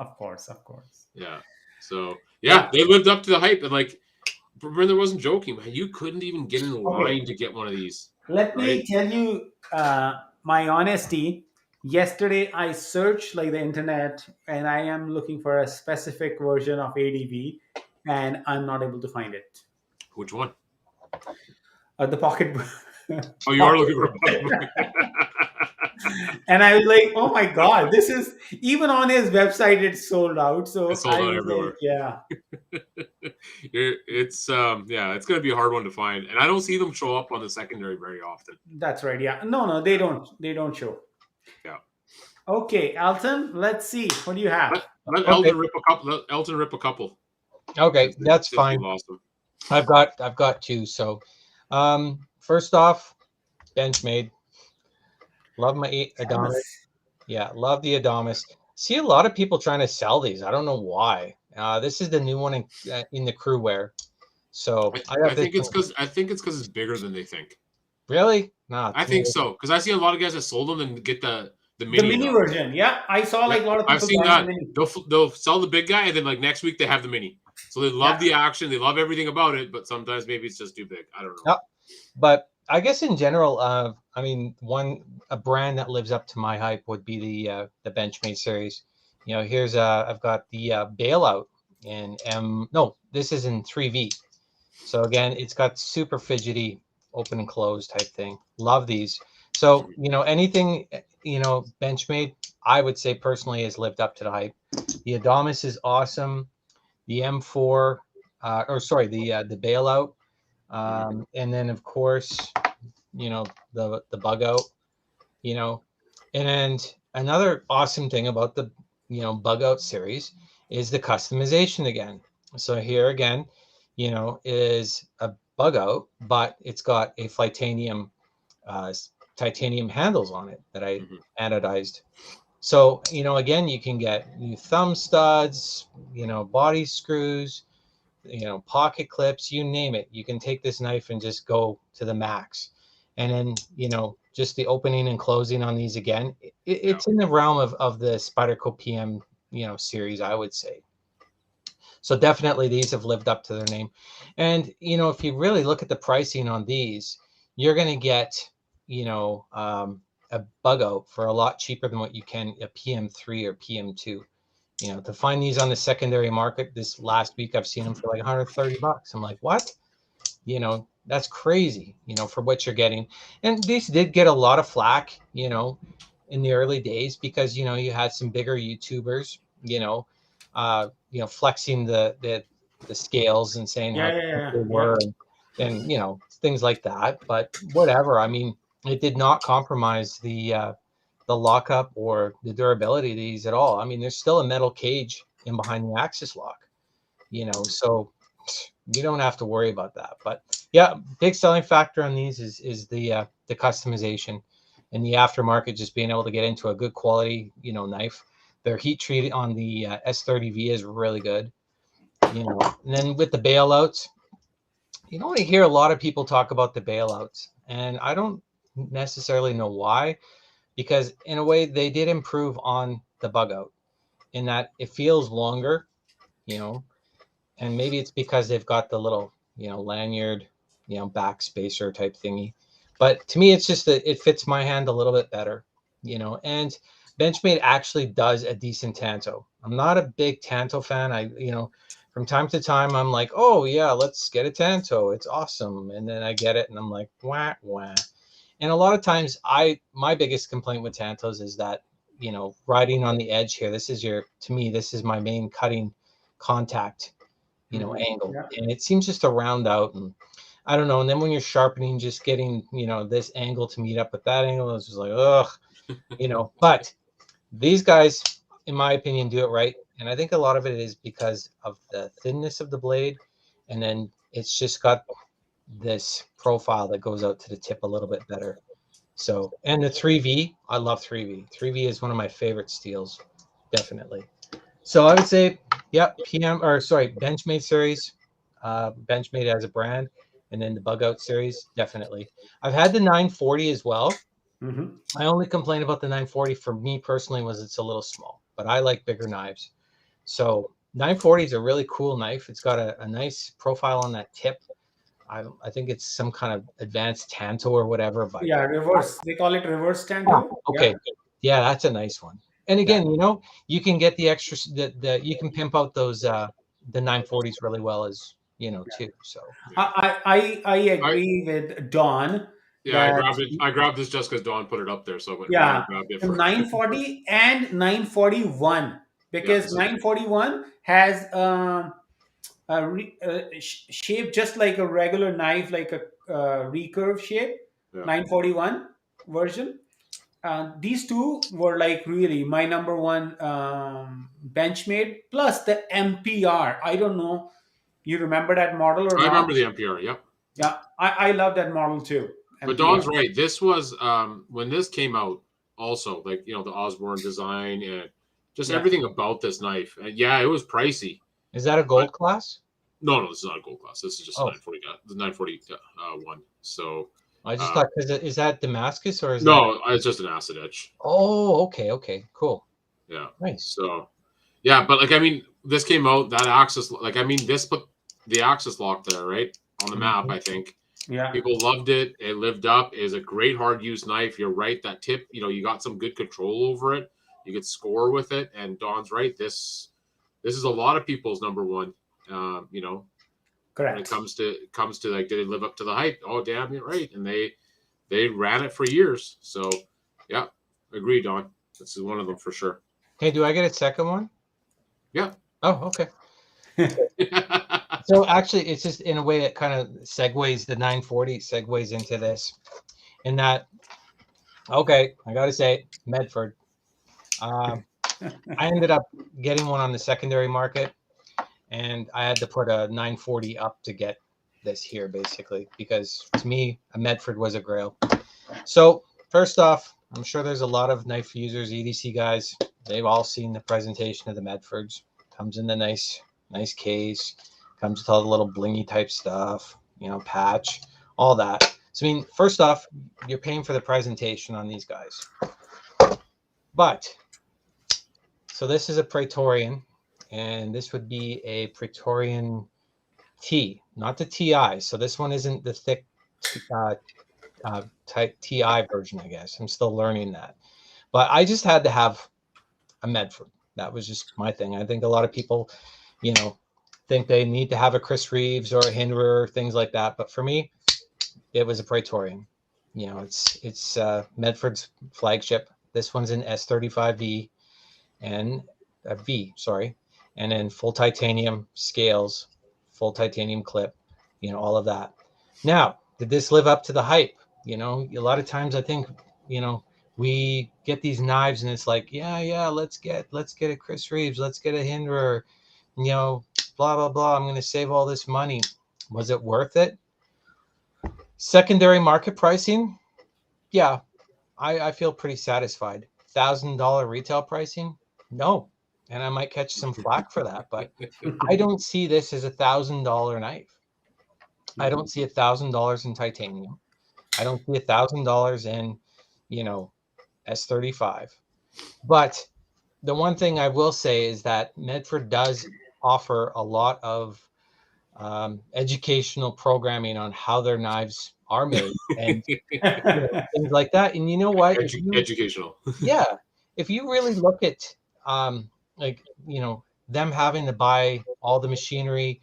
of course, of course. Yeah. So yeah, they lived up to the hype, and like Brinda wasn't joking, man. You couldn't even get in Okay, line to get one of these. Let right? me tell you my honesty. Yesterday, I searched like the internet, and I am looking for a specific version of ADV, and I'm not able to find it. Which one? The pocket, Oh, you are pocket, looking for a pocketbook. and I was like, "Oh my god, this is even on his website. It's sold out." It's So sold I out was like, everywhere. "Yeah, It's yeah, it's gonna be a hard one to find, and I don't see them show up on the secondary very often. that's right. Yeah, no, no, they don't. They don't show." Yeah, Okay, Alton, let's see. What do you have? let Okay, Elton rip a couple. Let Elton rip a couple okay, that's since we fine. lost him. I've got two. So, first off, Benchmade. Love my Adamas. Thomas. Yeah, love the Adamas. See a lot of people trying to sell these. I don't know why. This is the new one in the crew wear. So I I got this think it's one. because it's bigger than they think. Really? Nah, I to me, think so because I see a lot of guys that sold them and get the The mini mini Adamas. version. Yeah, I saw Yeah, like a lot of I've people seen buying the that. mini. They'll sell the big guy and then like next week they have the mini. So they love Yeah. the action, they love everything about it, but sometimes maybe it's just too big. I don't know. yeah, but I guess in general, I mean, a brand that lives up to my hype would be the Benchmade series. You know, here's I've got the bailout in M. No, this is in 3V. So again, it's got super fidgety open and close type thing. Love these. So, you know, anything, Benchmade, I would say personally has lived up to the hype. The Adamas is awesome. The M4, or sorry, the bailout. Mhm. And then of course, the bug out, you know, and another awesome thing about the, bug out series is the customization again. So here again, is a bug out, but it's got a uh, titanium handles on it that I Mhm. anodized. So, again, you can get new thumb studs, body screws, pocket clips, you name it. You can take this knife and just go to the max. And then, just the opening and closing on these again, Yeah. it's in the realm of the Spyderco PM, series, I would say. So definitely these have lived up to their name. And, if you really look at the pricing on these, you're going to get, a bug out for a lot cheaper than what you can a PM3 or PM2. To find these on the secondary market this last week, I've seen them for like 130 bucks. I'm like, what? That's crazy, for what you're getting. And these did get a lot of flack, in the early days because, you had some bigger YouTubers, flexing the scales and saying Yeah, how yeah, cheap yeah, they yeah. were and things like that. But whatever. I mean, it did not compromise the lockup or the durability of these at all. I mean, there's still a metal cage in behind the axis lock, so you don't have to worry about that. But yeah, big selling factor on these is the customization and the aftermarket, just being able to get into a good quality, knife. Their heat treat on the S30V is really good, And then with the bailouts, I hear a lot of people talk about the bailouts, and I don't necessarily know why, because in a way they did improve on the bug out in that it feels longer, you know, and maybe it's because they've got the little, lanyard, back spacer type thingy. But to me, it's just that it fits my hand a little bit better, and Benchmade actually does a decent tanto. I'm not a big tanto fan. From time to time, I'm like, oh yeah, let's get a tanto. It's awesome. And then I get it and I'm like, wah, wah. And a lot of times my biggest complaint with tantos is that, riding on the edge here, to me, this is my main cutting contact, Hmm. angle. Yeah. And it seems just to round out and I don't know. And then when you're sharpening, just getting, this angle to meet up with that angle, it's just like, ugh, but these guys, in my opinion, do it right. And I think a lot of it is because of the thinness of the blade. And then it's just got this profile that goes out to the tip a little bit better. So, and the 3V, I love 3V. 3V is one of my favorite steels, definitely. So I would say, yeah, Benchmade series, Benchmade as a brand, and then the Bug Out series, definitely. I've had the 940 as well. Hmm. My only complaint about the 940 for me personally was it's a little small, but I like bigger knives. So 940 is a really cool knife. It's got a nice profile on that tip. I think it's some kind of advanced tanto or whatever, but Yeah, reverse. They call it reverse yeah, tanto. okay, Yeah, good. Yeah, that's a nice one. And yeah. again, you can get the extra the you can pimp out those the 940s really well as too. So Yeah. I I agree with Don yeah, I that grabbed it. I grabbed this just because Dawn put it up there, so I went ran yeah, and grabbed it the for. 940 and 941 Yeah, because this is 941 has shape just like a regular knife, like a recurve shape. yeah. 941 version. These two were like really my number one Benchmade plus the MPR. I don't know, you remember that model or I not? remember the NPR. Yep. Yeah, I love that model too. But MPR. Dawn's right. This was when this came out. Also, like the Osborne design and just Yeah. everything about this knife. And yeah, it was pricey. is that a But gold class? no, this is not a gold class. This is just a Oh, 940. The 940 one. So I just uh, thought because is that Damascus or is that? no, it's just an acid etch. Oh, okay, cool, Yeah. nice. So yeah, but like I mean, this came out that axis. Like I mean, this put the axis lock there, right on the map. Mhm. I think Yeah. people loved it. It lived up. It is a great hard use knife. You're right. That tip, you got some good control over it. You could score with it. And Don's right. This is a lot of people's number one. When it Correct. comes to like, did it live up to the hype? Oh, damn, you're right. And they ran it for years. So yeah, agreed, Don. This is one of them for sure. Hey, do I get a second one? Yeah. Oh, okay. So actually, it's just in a way it kind of segues the 940 segues into this, in that. Okay, I gotta say, Medford. I ended up getting one on the secondary market, and I had to put a 940 up to get this here, basically, because to me, a Medford was a grail. So first off, I'm sure there's a lot of knife users, EDC guys. They've all seen the presentation of the Medfords. Comes in the nice case. Comes with all the little blingy type stuff, patch, all that. So I mean, first off, you're paying for the presentation on these guys. But so this is a Praetorian, and this would be a Praetorian T, not the TI. So this one isn't the thick type TI version, I guess. I'm still learning that. But I just had to have a Medford. That was just my thing. I think a lot of people, think they need to have a Chris Reeves or a Hinderer, things like that. But for me, it was a Praetorian. It's Medford's flagship. This one's an S35V and a V, sorry, and then full titanium scales, full titanium clip, all of that. Now, did this live up to the hype? A lot of times I think, we get these knives and it's like, yeah, let's get a Chris Reeves, let's get a Hinderer, blah, blah, blah. I'm going to save all this money. Was it worth it? Secondary market pricing? Yeah, I feel pretty satisfied. $1,000 retail pricing? No. And I might catch some flack for that, but I don't see this as $1,000 knife. I don't see $1,000 in titanium. I don't see $1,000 in, S35. But the one thing I will say is that Medford does offer a lot of educational programming on how their knives are made and things like that. And you know what? Educational. Yeah, if you really look at like them having to buy all the machinery,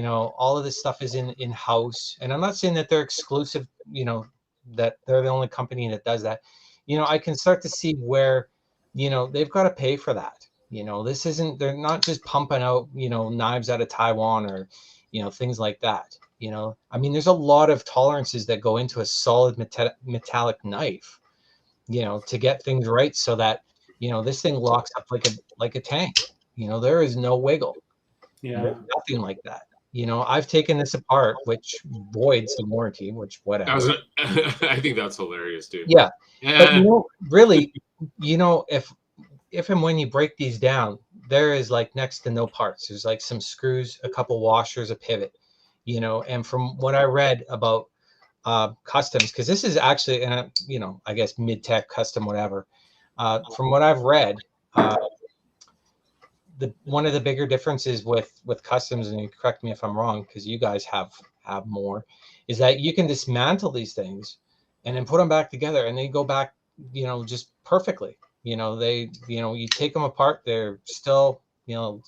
all of this stuff is in house. And I'm not saying that they're exclusive, that they're the only company that does that. I can start to see where they've got to pay for that. This isn't, they're not just pumping out knives out of Taiwan or things like that. I mean, there's a lot of tolerances that go into a solid metallic knife, to get things right so that this thing locks up like a tank. There is no wiggle. Yeah. There's nothing like that. I've taken this apart, which voids the warranty, which whatever. I think that's hilarious, dude. Yeah, but Yeah. really, if and when you break these down, there is like next to no parts. There's like some screws, a couple washers, a pivot, and from what I read about customs, because this is actually, and I guess mid-tech custom, whatever. From what I've read, one of the bigger differences with customs, and you correct me if I'm wrong, because you guys have have more, is that you can dismantle these things and then put them back together, and they go back, just perfectly. You take them apart, they're still,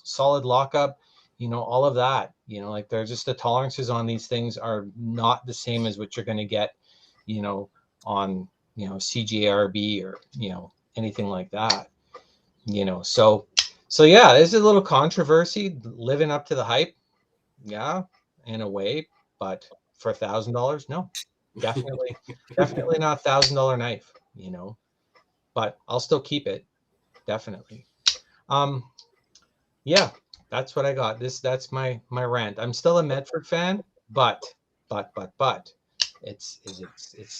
solid lockup, all of that, like they're just the tolerances on these things are not the same as what you're going to get, on, CGRB or, anything like that, so yeah, there's a little controversy living up to the hype. Yeah, in a way, but for $1,000, no, definitely, definitely not $1,000 knife, but I'll still keep it, definitely. Um, yeah, that's what I got. That's my rant. I'm still a Medford fan, but but it's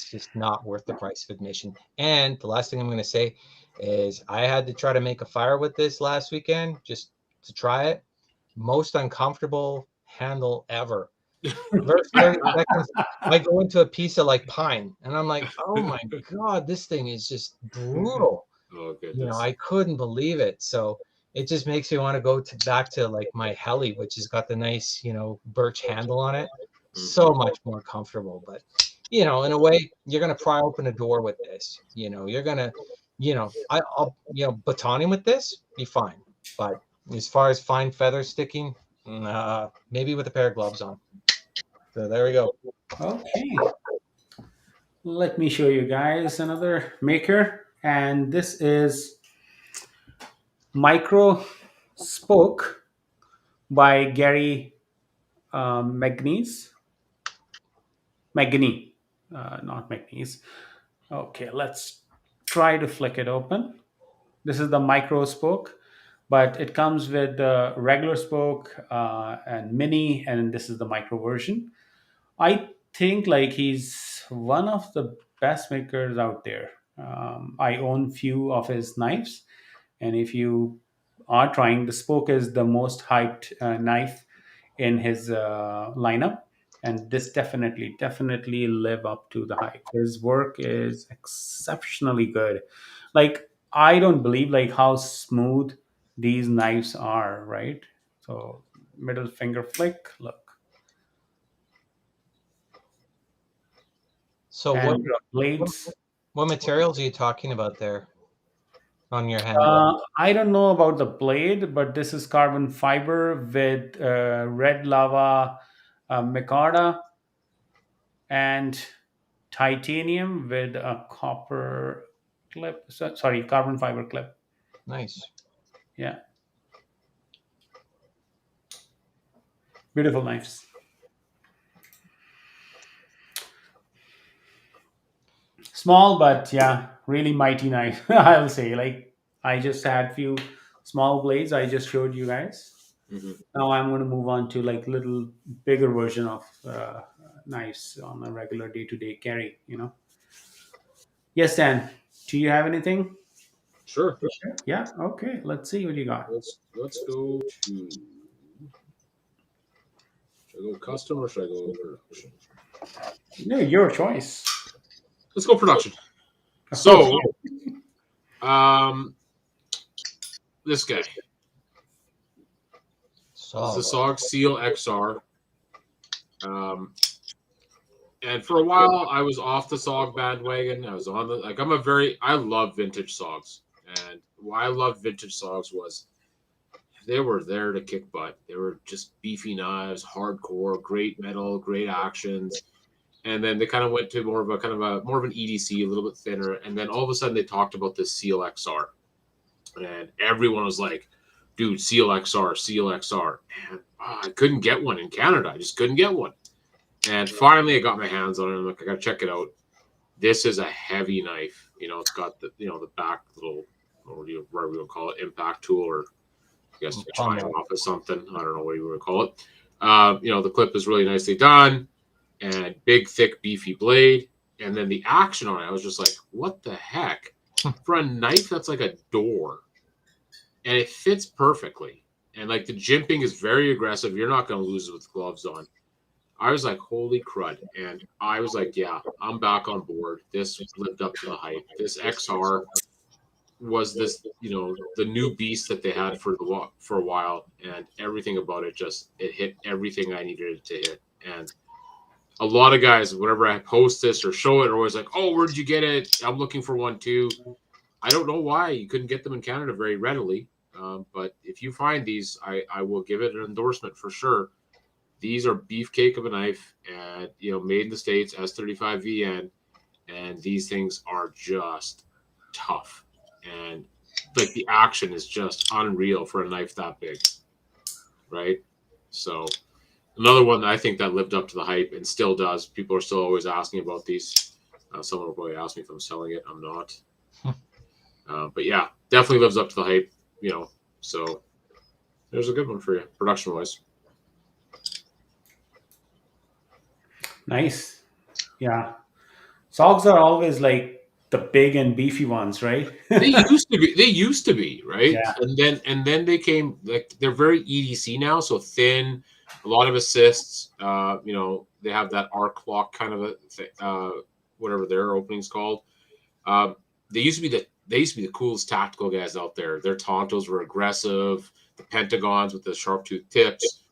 just not worth the price of admission. And the last thing I'm going to say is I had to try to make a fire with this last weekend just to try it. Most uncomfortable handle ever. First 30 seconds, I go into a piece of like pine, and I'm like, oh my God, this thing is just brutal. Oh goodness. I couldn't believe it. So it just makes me want to go back to like my heli, which has got the nice, birch handle on it. So much more comfortable. But, in a way, you're going to pry open a door with this. You're going to, I'll, batoning with this, be fine. But as far as fine feather sticking, maybe with a pair of gloves on. So there we go. Okay. Let me show you guys another maker. And this is Micro Spoke by Gary McNeese. McGinney, not McNeese. Okay, let's try to flick it open. This is the micro spoke, but it comes with the regular spoke and mini, and this is the micro version. I think like he's one of the best makers out there. I own few of his knives, and if you are trying, the spoke is the most hyped knife in his lineup, and this definitely live up to the hype. His work is exceptionally good. Like, I don't believe like how smooth these knives are, right? So middle finger flick, look. So And blades. what materials are you talking about there on your handle? I don't know about the blade, but this is carbon fiber with red lava micarta and titanium with a copper clip. Sorry, carbon fiber clip. Nice. Yeah, beautiful knives. Small, but yeah, really mighty knife. I'll say. Like, I just had few small blades. I just showed you guys. Mhm. Now I'm going to move on to like little bigger version of knives on a regular day-to-day carry. Yes, Dan. Do you have anything? Sure. Yeah. Okay. Let's see what you got. Let's go to. Should I go custom or should I go production? No, your choice. Let's go production. Okay. So, um, this guy. This is the So SOG Seal XR. Um, and for a while, I was off the SOG bandwagon. I was on the I love vintage SOGs, and why I loved vintage SOGs was they were there to kick butt. They were just beefy knives, hardcore, great metal, great actions. And then they kind of went to more of an EDC, a little bit thinner. And then all of a sudden they talked about this Seal XR, and everyone was like, "Dude, Seal XR, Seal XR." And I couldn't get one in Canada. I just couldn't get one. And finally, I got my hands on it. I'm like, I gotta check it out. This is a heavy knife. It's got the back little, whatever you would call it, impact tool, or I guess chine off of something. I don't know what you would call it. The clip is really nicely done, and big, thick, beefy blade. And then the action on it, I was just like, what the heck? For a knife that's like a door, and it fits perfectly. And like the jimping is very aggressive. You're not going to lose it with gloves on. I was like, holy crud. And I was like, yeah, I'm back on board. This lived up to the hype. This XR was the new beast that they had for a while, and everything about it it hit everything I needed it to hit. And a lot of guys, whenever I post this or show it, are always like, "Oh, where did you get it? I'm looking for one too." I don't know why you couldn't get them in Canada very readily, but if you find these, I will give it an endorsement for sure. These are beefcake of a knife, and made in the States, S35 VN, and these things are just tough, and like the action is just unreal for a knife that big, right? So another one that I think that lived up to the hype and still does. People are still always asking about these. Someone will probably ask me if I'm selling it. I'm not. But yeah, definitely lives up to the hype, So there's a good one for you, production wise. Nice. Yeah. Sogs are always like the big and beefy ones, right? They used to be. They used to be, right? Yeah. And then they came, like, they're very EDC now, so thin, a lot of assists. They have that arc lock kind of a whatever their opening's called. Um, they used to be the coolest tactical guys out there. Their Tontos were aggressive, the Pentagons with the sharp tooth tips,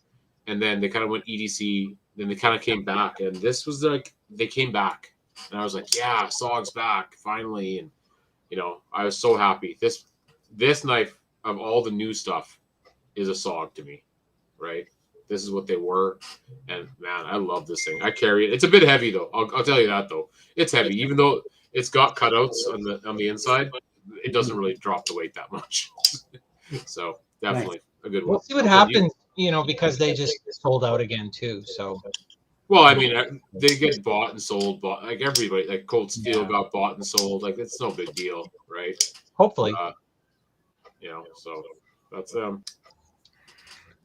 and then they kind of went EDC. Then they kind of came back, and this was like they came back, and I was like, yeah, Sog's back finally, and I was so happy. This knife of all the new stuff is a Sog to me, right? This is what they were, and man, I love this thing. I carry it. It's a bit heavy though. I'll tell you that though. It's heavy, even though it's got cutouts on the inside. It doesn't really drop the weight that much. So definitely a good one. We'll see what happens, because they just sold out again too. So, well, I mean, they get bought and sold, like everybody, like Cold Steel got bought and sold. Like it's no big deal, right? hopefully. So that's them.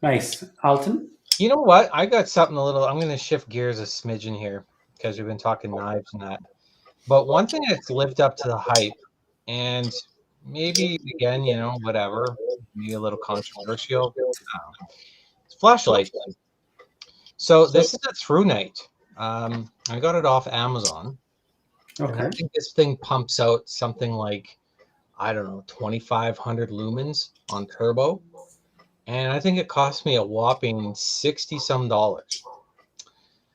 Nice. Alton? You know what? I got something a little. I'm going to shift gears a smidgen here because we've been talking knives and that. But one thing that's lived up to the hype, and maybe again, whatever, maybe a little controversial, it's flashlight. So this is a Through Night. I got it off Amazon. And I Okay. think this thing pumps out something like, I don't know, 2,500 lumens on turbo. And I think it cost me a whopping 60 some dollars.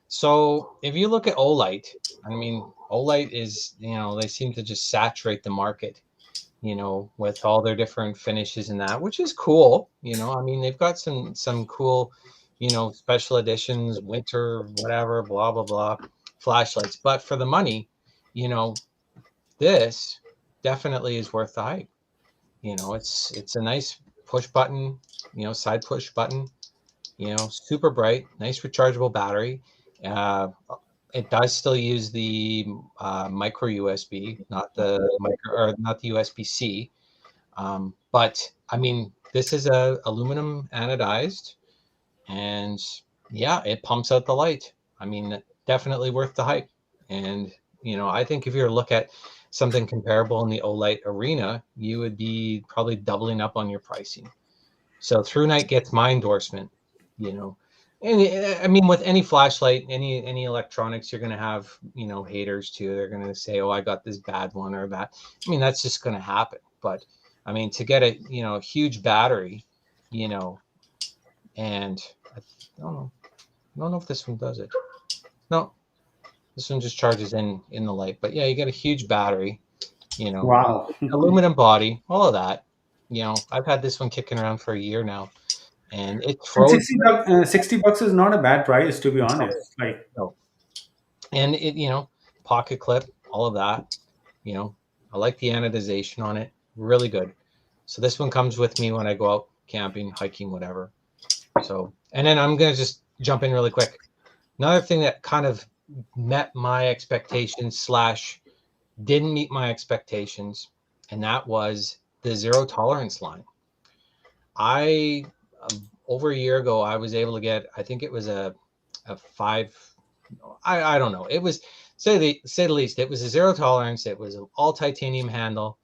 So if you look at Olight, I mean, Olight is, they seem to just saturate the market, with all their different finishes and that, which is cool. I mean, they've got some cool, special editions, winter, whatever, blah, blah, blah, flashlights. But for the money, this definitely is worth the hype. It's a nice push button, side push button, super bright, nice rechargeable battery. It does still use the micro USB, not the USB-C. But I mean, this is a aluminum anodized, and yeah, it pumps out the light. I mean, definitely worth the hype. And I think if you were to look at something comparable in the Olight arena, you would be probably doubling up on your pricing. So Through Night gets my endorsement, and I mean, with any flashlight, any electronics, you're going to have, haters too. They're going to say, oh, I got this bad one or that. I mean, that's just going to happen. But I mean, to get a huge battery, and I don't know if this one does it. No, this one just charges in the light. But yeah, you get a huge battery, Wow. aluminum body, all of that. I've had this one kicking around for a year now, and it throws. 60 bucks is not a bad price, to be honest. Like, No. And it, pocket clip, all of that. I like the anodization on it. Really good. So this one comes with me when I go out camping, hiking, whatever. So, and then I'm going to just jump in really quick. Another thing that kind of met my expectations / didn't meet my expectations, and that was the zero tolerance line. I over a year ago, I was able to get, I think it was a 5. I don't know. It was, say the least, it was a zero tolerance. It was an all titanium handle,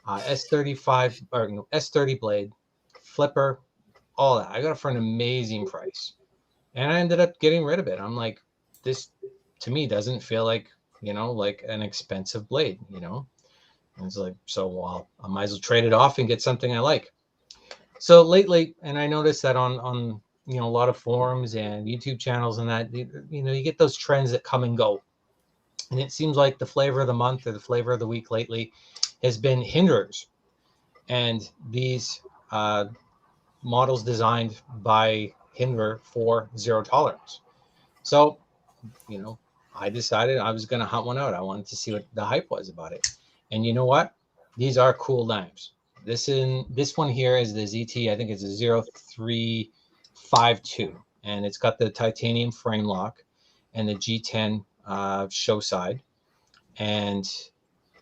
S35 or no, S30 blade, flipper, all that. I got it for an amazing price, and I ended up getting rid of it. I'm like, this to me doesn't feel like like an expensive blade. And it's like, so well, I might as well trade it off and get something I like. So lately, and I noticed that on a lot of forums and YouTube channels and that, you get those trends that come and go. And it seems like the flavor of the month or the flavor of the week lately has been hinderers. And these models designed by Hinderer for zero tolerance. So, I decided I was going to hunt one out. I wanted to see what the hype was about it. And you know what? These are cool knives. This one here is the ZT. I think it's a 0352, and it's got the titanium frame lock and the G10 show side. And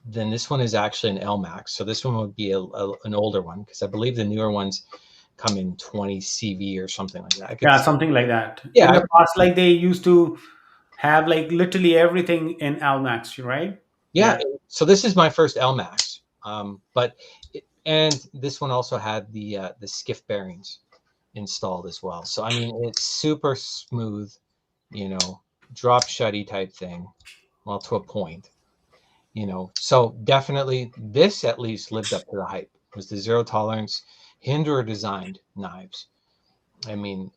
then this one is actually an LMAX. So this one would be an older one, because I believe the newer ones come in 20 CV or something like that. Yeah, something like that. In Yeah, the past, like they used to have like literally everything in Almax, right? yeah. Yeah. So this is my first LMAX, and this one also had the skiff bearings installed as well. So I mean, it's super smooth, you know, drop shutty type thing. Well, to a point, So definitely, this at least lived up to the hype. It was the zero tolerance Hinderer designed knives. I mean,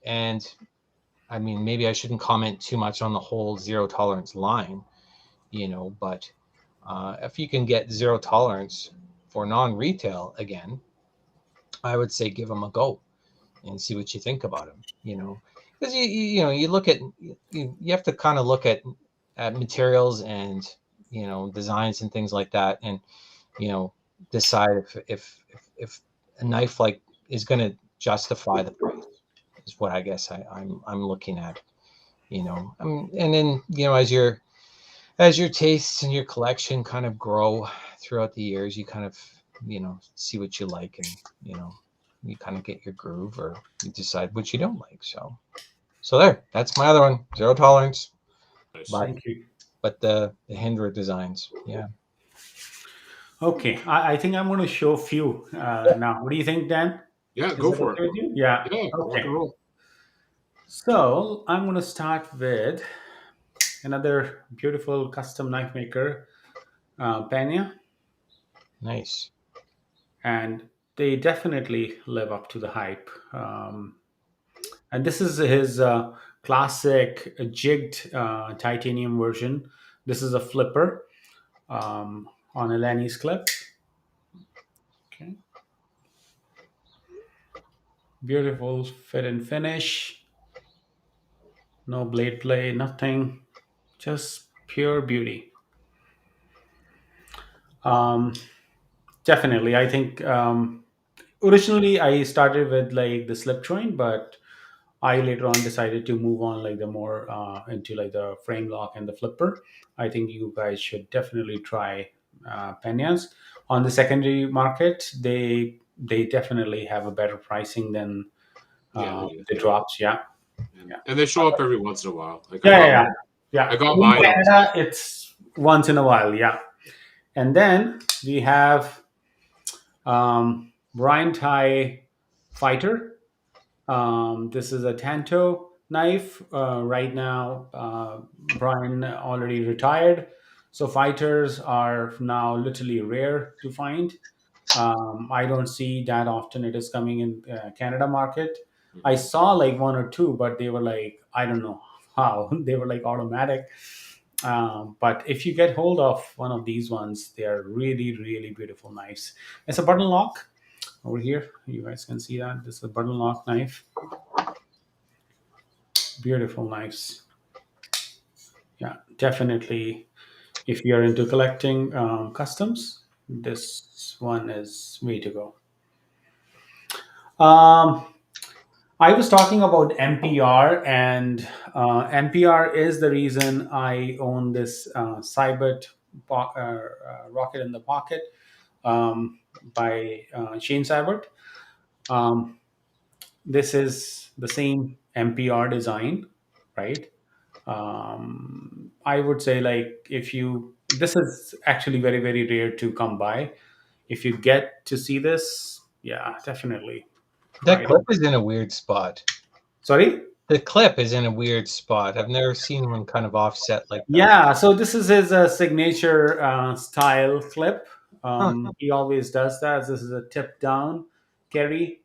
maybe I shouldn't comment too much on the whole zero tolerance line, but if you can get zero tolerance for non-retail again, I would say give them a go and see what you think about them. Because you look at you have to kind of look at materials and designs and things like that, and you know decide if a knife like is going to justify the price is what I guess I'm looking at. And then as your tastes and your collection kind of grow throughout the years, you kind of see what you like, and you kind of get your groove, or you decide what you don't like. So that's my other one, zero tolerance, Nice. but Thank you. the Hinderer designs, yeah. Okay, I think I'm going to show a few now. What do you think, Dan? Yeah, Is go that for it. okay with you? Yeah. Yeah, rock and Okay. roll. So I'm going to start with another beautiful custom knife maker, Pena, Nice. and they definitely live up to the hype. And this is his classic jigged titanium version. This is a flipper on a Lanny's clip. Okay, beautiful fit and finish. No blade play, nothing. Just pure beauty. Um, Definitely, I think originally I started with like the slip joint, but I later on decided to move on like the more into like the frame lock and the flipper. I think you guys should definitely try Peñas. On the secondary market. They definitely have a better pricing than Yeah, they do. the Yeah. drops. Yeah, And, yeah, and they show up every once in a while. Like yeah, yeah, yeah. Yeah. I got In mine on. Canada, it's once in a while. Yeah, and then we have Brian Thai Fighter. This is a Tanto knife. Right now, Brian already retired, so fighters are now literally rare to find. I don't see that often. It is coming in Canada market. I Mhm. saw like one or two, but they were like I don't know how they were like automatic. But if you get hold of one of these ones, they are really really beautiful knives. It's a button lock over here. You guys can see that this is a button lock knife. Beautiful knives. Yeah, definitely. If you're into collecting customs, this one is way to go. Um, I was talking about MPR, and MPR is the reason I own this Cybert Rocket in the Pocket by Shane Cybert. Um, this is the same MPR design, right? I would say like if you this is actually very very rare to come by. If you get to see this, yeah, definitely try That it. clip is in a weird spot. Sorry. The clip is in a weird spot. I've never seen one kind of offset like that. Yeah, so this is his signature style clip. Huh. He always does that. This is a tip down carry.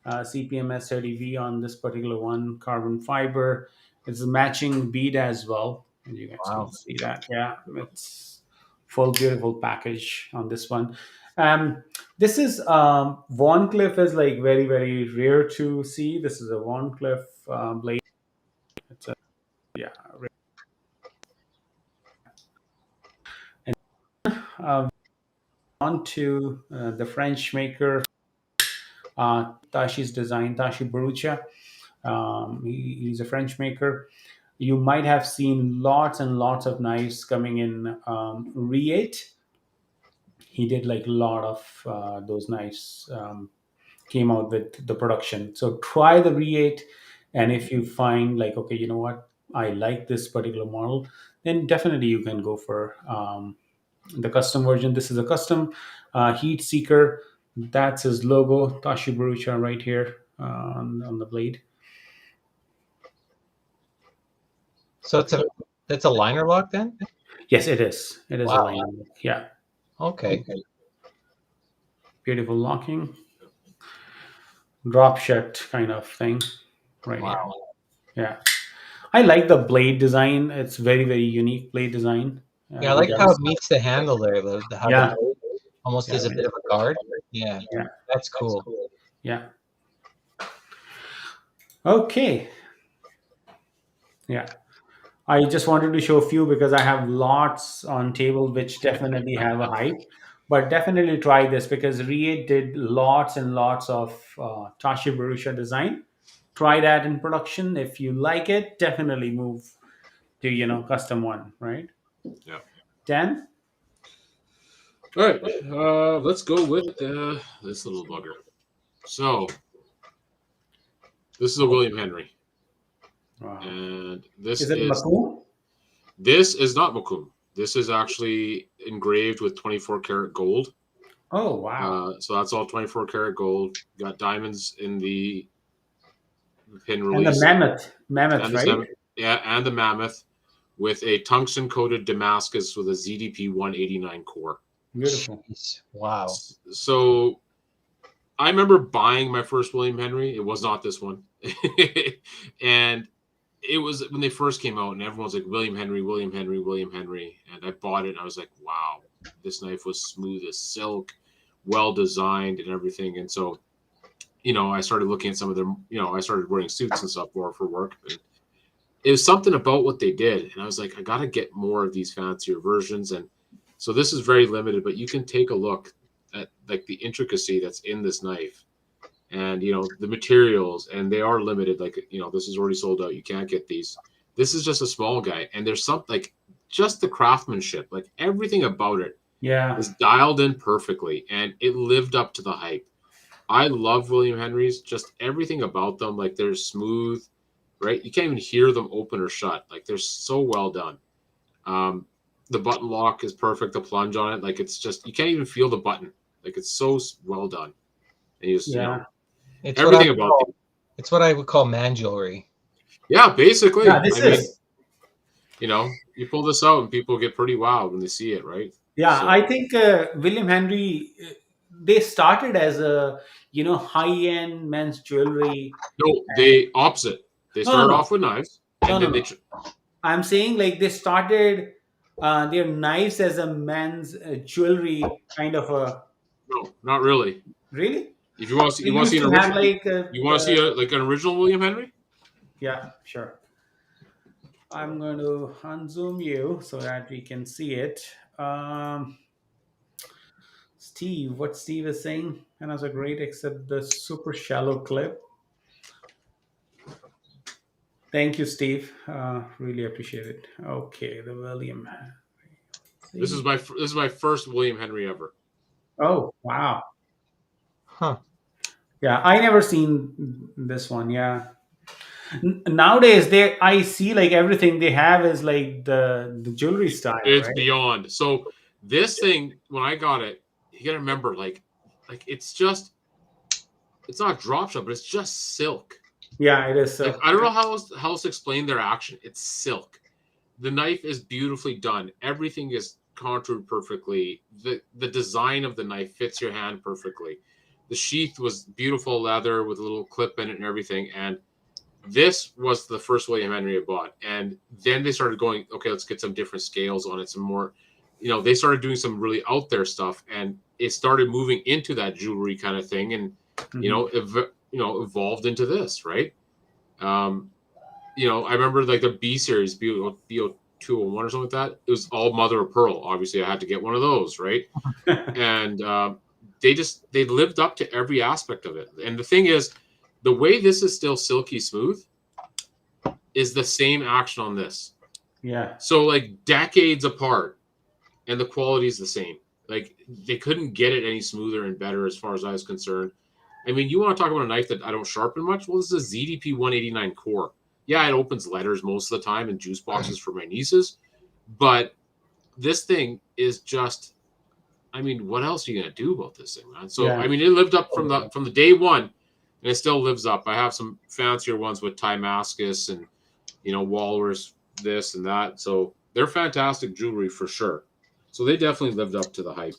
CPMS 30V on this particular one, carbon fiber. It's a matching bead as well, and you guys can Wow. see that. Yeah, it's full beautiful package on this one. This is Cliff is like very very rare to see. This is a Cliff blade. It's a yeah. And on to the French maker Tashi's design, Tashi Barucha. He's a French maker. You might have seen lots and lots of knives coming in Re8. He did like a lot of those knives came out with the production. So try the Re8, and if you find like, okay, you know what, I like this particular model, then definitely you can go for the custom version. This is a custom heat seeker. That's his logo, Tashi Barucha, right here on the blade. So it's a liner lock then? Yes, it is. It is a Wow. line. Yeah, Okay. beautiful locking, drop shut kind of thing, right here. Wow. Yeah, I like the blade design. It's very very unique blade design. Yeah, I He like how does. it meets the handle there, how the Yeah, blade almost yeah, is a bit of a guard. Yeah, yeah, that's cool. yeah. Okay. Yeah. I just wanted to show a few because I have lots on table which definitely have a hype. But definitely try this because Riet did lots and lots of Tashi Barusha design. Try that in production. If you like it, definitely move to custom one, right? Yeah. 10. All right. Let's go with this little bugger. So this is a William Henry, Wow. and Is it Macoun? this is not Macomb. This is actually engraved with 24 karat gold. Oh wow. So that's all 24 karat gold. Got diamonds in the pin And the release. mammoth, And right? and the mammoth with a tungsten coated Damascus with a ZDP 189 core. Beautiful. Jeez. Wow. So I remember buying my first William Henry. It was not this one. And it was when they first came out, and everyone was like, William Henry, William Henry, William Henry. And I bought it, and I was like, wow, this knife was smooth as silk, well designed, and everything. And so, I started looking at some of them. I started wearing suits and stuff more for work. And it was something about what they did. And I was like, I got to get more of these fancier versions. And so this is very limited, but you can take a look at like the intricacy that's in this knife. And the materials, and they are limited. Like this is already sold out. You can't get these. This is just a small guy, and there's something like just the craftsmanship, like everything about it Yeah. is dialed in perfectly, and it lived up to the hype. I love William Henrys, just everything about them. Like they're smooth, right? You can't even hear them open or shut. Like they're so well done. The button lock is perfect. The plunge on it, like it's just you can't even feel the button. Like it's so well done. And you just Yeah. It's everything what about it. It's what I would call man jewelry. Yeah, basically. Yeah, this is. You pull this out and people get pretty wild when they see it, right? Yeah, So, I think William Henry, they started as a high-end men's jewelry. no, they opposite. They No, no, started no, off with knives, no, and no, then no. I'm saying like they started their knives as a men's jewelry kind of a. no, not really. Really? If you want to see, They used an to have original, like you want to see like an original William Henry? yeah, sure. I'm going to unzoom you so that we can see it. Steve, what Steve is saying, and was a great except the super shallow clip. Thank you, Steve. Really appreciate it. Okay, the William. This is my first William Henry ever. Oh wow! Huh. Yeah, I never seen this one. Yeah, nowadays I see like everything they have is like the jewelry style, It's right? beyond. So this thing, when I got it, you gotta remember, like it's not drop shot, but it's just silk. Yeah, it is. Like I don't know how else to explain their action. It's silk. The knife is beautifully done. Everything is contoured perfectly. The design of the knife fits your hand perfectly. The sheath was beautiful leather with a little clip in it and everything. And this was the first William Henry I bought. And then they started going, okay, let's get some different scales on it, some more, they started doing some really out there stuff, and it started moving into that jewelry kind of thing, and evolved into this, right? I remember like the B series, BO 201 or something like that. It was all mother of pearl. Obviously, I had to get one of those, right? And they lived up to every aspect of it. And the thing is, the way this is still silky smooth is the same action on this. Yeah. So like decades apart, and the quality is the same. Like they couldn't get it any smoother and better as far as I was concerned. I mean, you want to talk about a knife that I don't sharpen much? Well, this is a ZDP 189 core. Yeah, it opens letters most of the time and juice boxes for my nieces. But this thing is just, I mean, what else are you going to do about this thing, man? So, Yeah. I mean, it lived up from the day one, and it still lives up. I have some fancier ones with Timascus and, Walrus, this and that. So they're fantastic jewelry for sure. So they definitely lived up to the hype.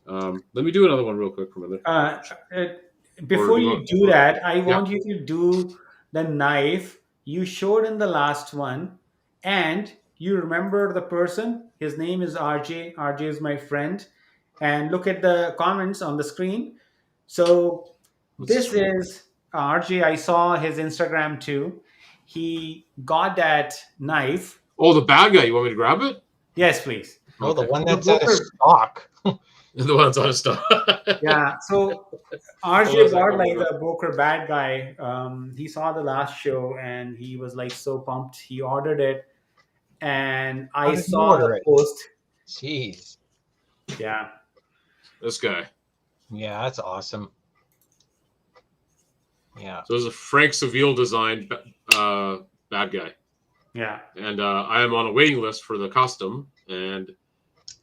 Let me do another one real quick from there. Before you do that, I Yeah. want you to do the knife you showed in the last one, and you remember the person. His name is RJ. RJ is my friend, and look at the comments on the screen. So this is RJ. I saw his Instagram too. He got that knife. Oh, the bad guy. You want me to grab it? Yes, please. Oh, the Okay. one that's out of stock. The one's on stock. Yeah. So RJ got like the Boker bad guy. He saw the last show and he was like so pumped. He ordered it, and How I did you saw order the it? post. Jeez. Yeah. This guy. Yeah, that's awesome. Yeah. So there's a Frank Seville designed bad guy. Yeah. And I am on a waiting list for the custom, and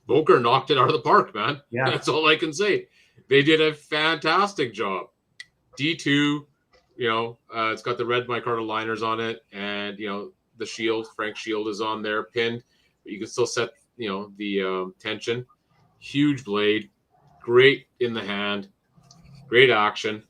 Boker knocked it out of the park, man. Yeah. That's all I can say. They did a fantastic job. D2, it's got the red micarta liners on it, and the shield, Frank shield is on there pinned, but you can still set the tension. Huge blade, great in the hand, great action.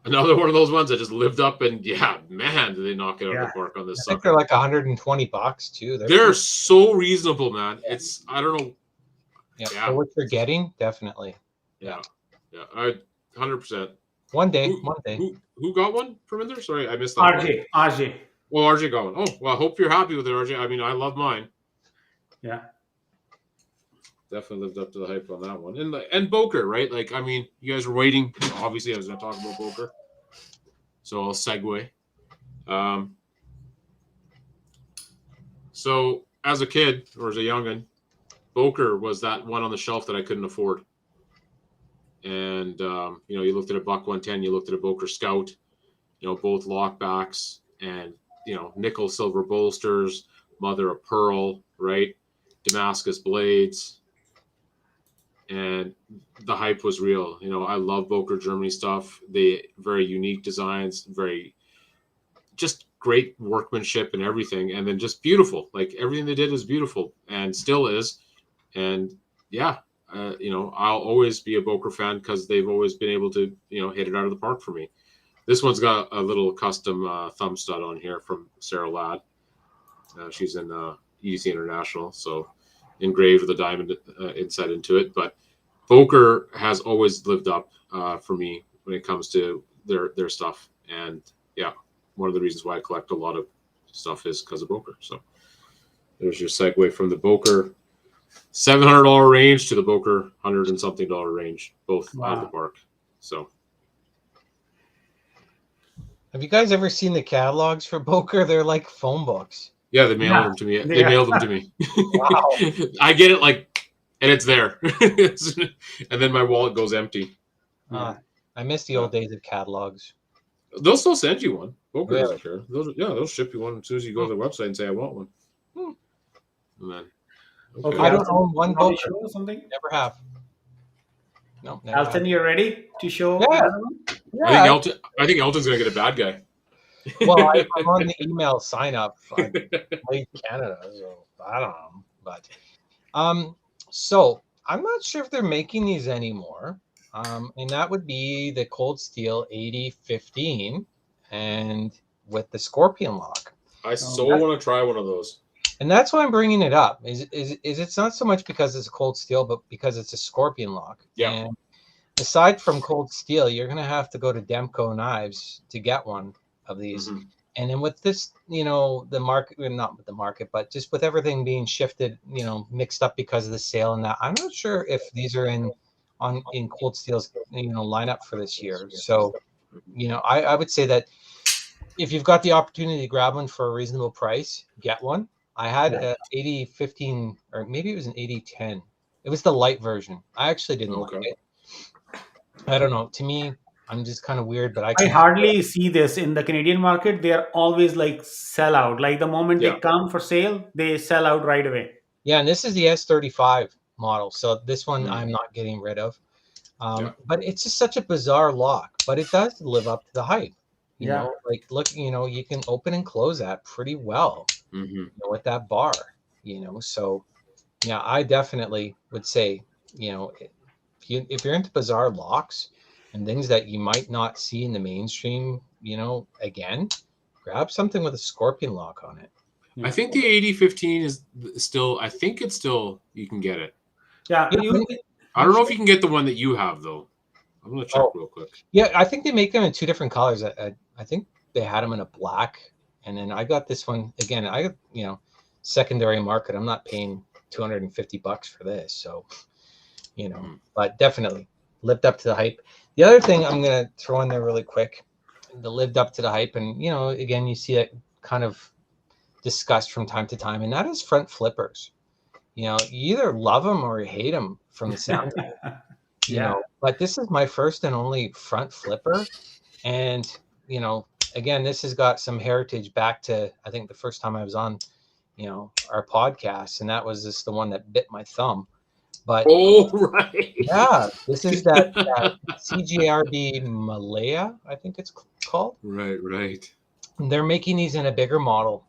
Another one of those ones that just lived up, and man, did they knock it out of the park on this I think sucker. they're like $120 too. They're so reasonable, man. It's, I don't know. Yeah. For what you're getting, definitely. Yeah. 100%. One day. Who got one from in there? Sorry, I missed that. RJ. Well, RJ got one. Oh, well, I hope you're happy with it, RJ. I mean, I love mine. Yeah. Definitely lived up to the hype on that one. And Boker, right? Like, I mean, you guys were waiting. Obviously, I was going to talk about Boker. So I'll segue. So as a kid, or as a youngin', Boker was that one on the shelf that I couldn't afford. And, you looked at a Buck 110, you looked at a Boker Scout, both lockbacks and, nickel silver bolsters, mother of pearl, right? Damascus blades. And the hype was real. I love Boker Germany stuff. They very unique designs, very just great workmanship and everything. And then just beautiful. Like everything they did was beautiful and still is. And I'll always be a Boker fan because they've always been able to, hit it out of the park for me. This one's got a little custom thumb stud on here from Sarah Ladd. She's in EDC International, so engraved with a diamond inside into it. But Boker has always lived up for me when it comes to their stuff. And one of the reasons why I collect a lot of stuff is because of Boker. So there's your segue from the Boker $700 range to the Boker $100 and something range, both out of the park. So, have you guys ever seen the catalogs for Boker? They're like phone books. Yeah, they mailed them to me. They mailed them to me. Wow. I get it and it's there. And then my wallet goes empty. I miss the old days of catalogs. They'll still send you one. Boker Really? doesn't care. They'll ship you one as soon as you go to the website and say, I want one. And then, Okay. I don't own one Boker. Show something? Never have. No, never Elton, have. you ready to show? Yeah. I think Elton's going to get a bad guy. Well, I'm on the email sign up for Canada, so I don't know. But so I'm not sure if they're making these anymore. and that would be the Cold Steel 8015, and with the Scorpion lock. I Oh, so want to try one of those. And that's why I'm bringing it up. Is it's not so much because it's a Cold Steel, but because it's a Scorpion lock. Yeah. And aside from Cold Steel, you're going to have to go to Demco Knives to get one of these. Mhm. And then with this, the market, not with the market, but just with everything being shifted, mixed up because of the sale and that, I'm not sure if these are in Cold Steel's, lineup for this year. So, I would say that if you've got the opportunity to grab one for a reasonable price, get one. I had yeah. a 8015, or maybe it was an 8010. It was the light version. I actually didn't like Okay. it. I don't know. To me, I'm just kind of weird, but I I can. hardly see this in the Canadian market. They are always like sell out. Like the moment they Yeah. come for sale, they sell out right away. Yeah, and this is the S35 model, so this one Mm. I'm not getting rid of. Yeah. But it's just such a bizarre lock, but it does live up to the hype. Yeah. Like look, you can open and close that pretty well, Hmm. with that bar. So yeah, I definitely would say, if you're into bizarre locks and things that you might not see in the mainstream, again, grab something with a Scorpion lock on it. I Yeah. think the 8015 is still. I think it's still. You can get it. Yeah. Yeah, I don't know if you can get the one that you have though. I'm gonna check oh, real quick. yeah, I think they make them in two different colors. I think they had them in a black, and then I got this one again. I got secondary market. I'm not paying $250 for this, so but definitely lived up to the hype. The other thing I'm gonna throw in there really quick, the lived up to the hype, and again you see it kind of discussed from time to time, and that is front flippers. You either love them or you hate them from the sound of it. Yeah. But this is my first and only front flipper, and again, this has got some heritage back to, I think, the first time I was on our podcast, and that was just the one that bit my thumb. But Oh right. yeah, this is that CGRB Malaya, I think it's called. Right. They're making these in a bigger model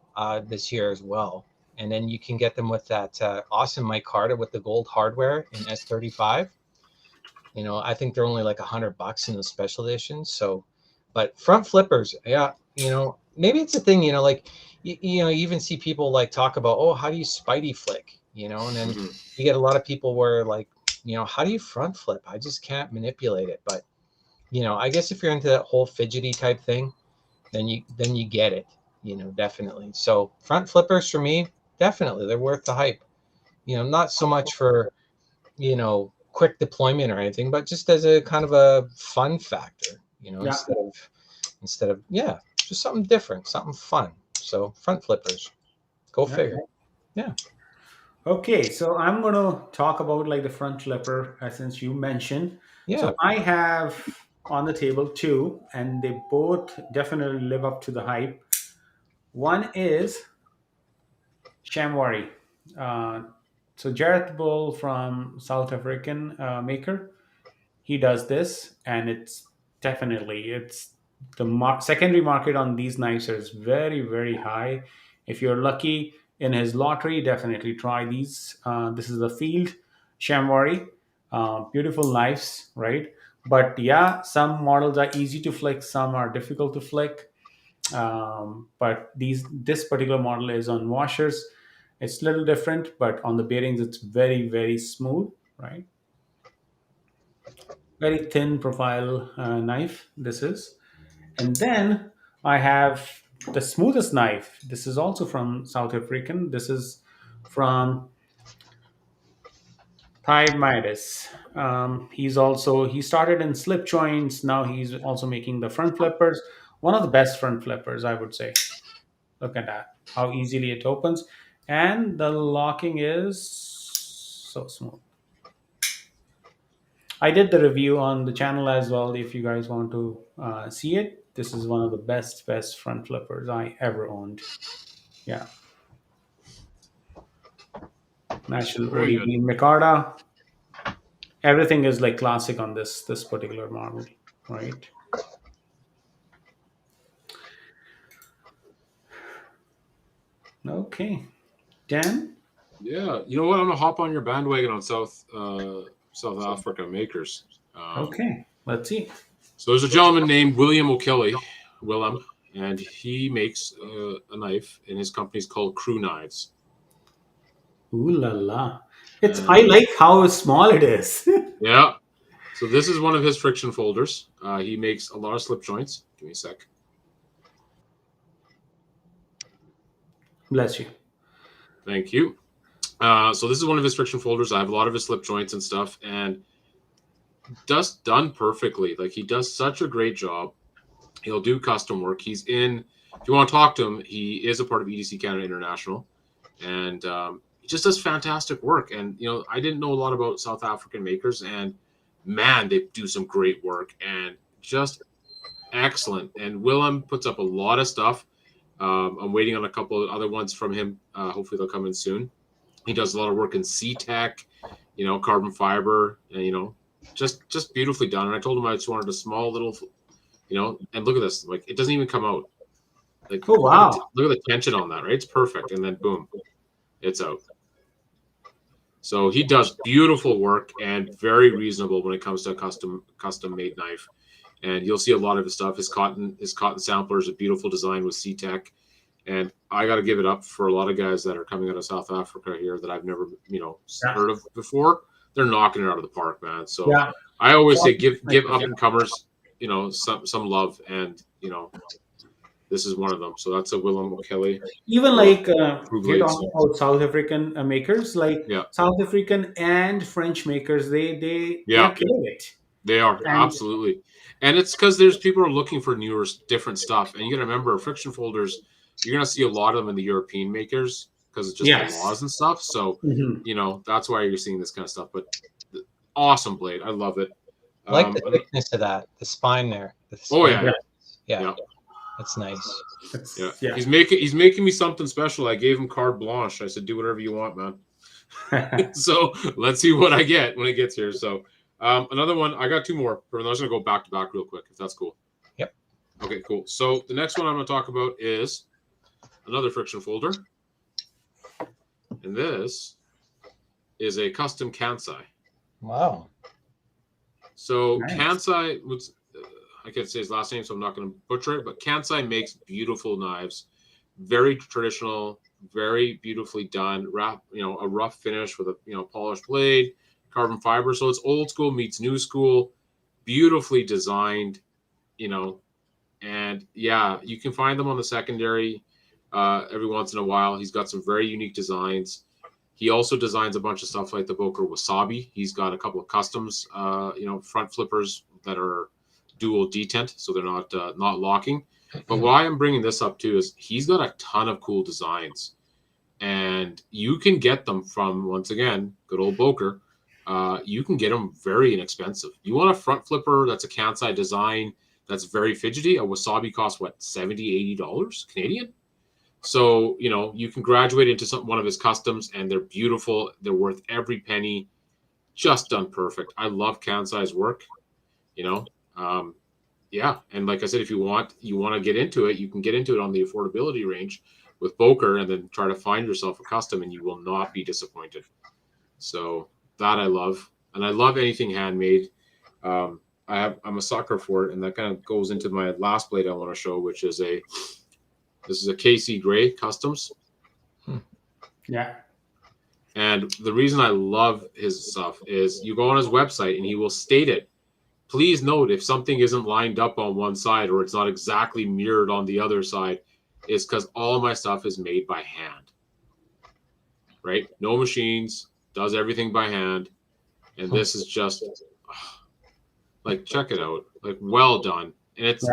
this year as well, and then you can get them with that awesome micarta with the gold hardware in S35. I think they're only like $100 in the special editions. So, but front flippers, yeah, maybe it's a thing. Like you even see people like talk about, oh, how do you Spidey flick? And then Mhm. you get a lot of people where like, how do you front flip? I just can't manipulate it. But I guess if you're into that whole fidgety type thing, then you get it. Definitely. So front flippers for me, definitely they're worth the hype. Not so much for quick deployment or anything, but just as a kind of a fun factor, Yeah. instead of yeah, just something different, something fun. So front flippers, go Yeah. figure. Yeah. Okay, so I'm going to talk about like the front flipper since you mentioned. Yeah. So I have on the table two, and they both definitely live up to the hype. One is Shamwari. Uh, so Jareth Bull from South African maker, he does this, and it's the secondary market on these knives is very very high. If you're lucky in his lottery, definitely try these. This is the field Shamwari, beautiful knives, right? But yeah, some models are easy to flick, some are difficult to flick. But this particular model is on washers. It's a little different, but on the bearings it's very very smooth, right? Very thin profile knife this is. And then I have the smoothest knife. This is also from South African. This is from Thai Midas. He started in slip joints. Now he's also making the front flippers. One of the best front flippers, I would say. Look at that, how easily it opens, and the locking is so smooth. I did the review on the channel as well. If you guys want to see it, this is one of the best front flippers I ever owned. Yeah, natural Very early good. bean micarta. Everything is like classic on this particular model, right? Okay, Dan. Yeah. You know what? I'm gonna hop on your bandwagon on South Africa makers. Okay, let's see. So there's a gentleman named William O'Kelly, Willem, and he makes a knife, and his company's called Crew Knives. Ooh la la! I like how small it is. Yeah. So this is one of his friction folders. He makes a lot of slip joints. Give me a sec. Bless you. Thank you. So this is one of his friction folders. I have a lot of his slip joints and stuff, and just done perfectly. Like, he does such a great job. He'll do custom work. He's in. If you want to talk to him, he is a part of EDC Canada International, and he just does fantastic work. And I didn't know a lot about South African makers, and man, they do some great work and just excellent. And Willem puts up a lot of stuff. I'm waiting on a couple of other ones from him. Hopefully they'll come in soon. He does a lot of work in C-Tech, carbon fiber, and just beautifully done. And I told him I just wanted a small little, and look at this. Like, it doesn't even come out. Like, Oh wow! Look at the tension on that, right? It's perfect. And then boom, it's out. So he does beautiful work and very reasonable when it comes to a custom made knife. And you'll see a lot of his stuff. His cotton sampler is a beautiful design with C-Tech. And I got to give it up for a lot of guys that are coming out of South Africa here that I've never, heard of before. They're knocking it out of the park, man. So I always say give up and comers, some love, and this is one of them. So that's a Willem O'Kelly. Even like you're blades. talking about South African makers, like South African and French makers, they kill it. They are absolutely, and it's because there's people are looking for newer, different stuff. And you got to remember, friction folders, you're gonna see a lot of them in the European makers because it's just the laws and stuff. So that's why you're seeing this kind of stuff. But awesome blade, I love it. I like the thickness of that, the spine there. Yeah. That's nice. Yeah. He's making me something special. I gave him carte blanche. I said, do whatever you want, man. So let's see what I get when it gets here. So another one, I got two more. I'm just gonna go back to back real quick, if that's cool. Yep. Okay, cool. So the next one I'm gonna talk about is another friction folder. And this is a custom Kansai. Wow. So Kansai, I can't say his last name, so I'm not going to butcher it, but Kansai makes beautiful knives. Very traditional, very beautifully done. A rough finish with a polished blade, carbon fiber. So it's old school meets new school, beautifully designed, and you can find them on the secondary every once in a while. He's got some very unique designs. He also designs a bunch of stuff like the Boker Wasabi. He's got a couple of customs, front flippers that are dual detent, so they're not locking. But why I'm bringing this up too is he's got a ton of cool designs, and you can get them from, once again, good old Boker. You can get them very inexpensive. You want a front flipper that's a Kansai design that's very fidgety. A Wasabi costs what, $70, $80 Canadian? So you can graduate into one of his customs, and they're beautiful. They're worth every penny. Just done perfect. I love Kansai's work. And like I said, if you want to get into it, you can get into it on the affordability range with Boker, and then try to find yourself a custom, and you will not be disappointed. So that I love, and I love anything handmade. I'm a sucker for it, and that kind of goes into my last blade I want to show, which is this is a KC Gray Customs. Yeah. And the reason I love his stuff is you go on his website and he will state it. Please note, if something isn't lined up on one side or it's not exactly mirrored on the other side, is because all of my stuff is made by hand. Right? No machines, does everything by hand. And this is just, check it out. Like, well done. And it's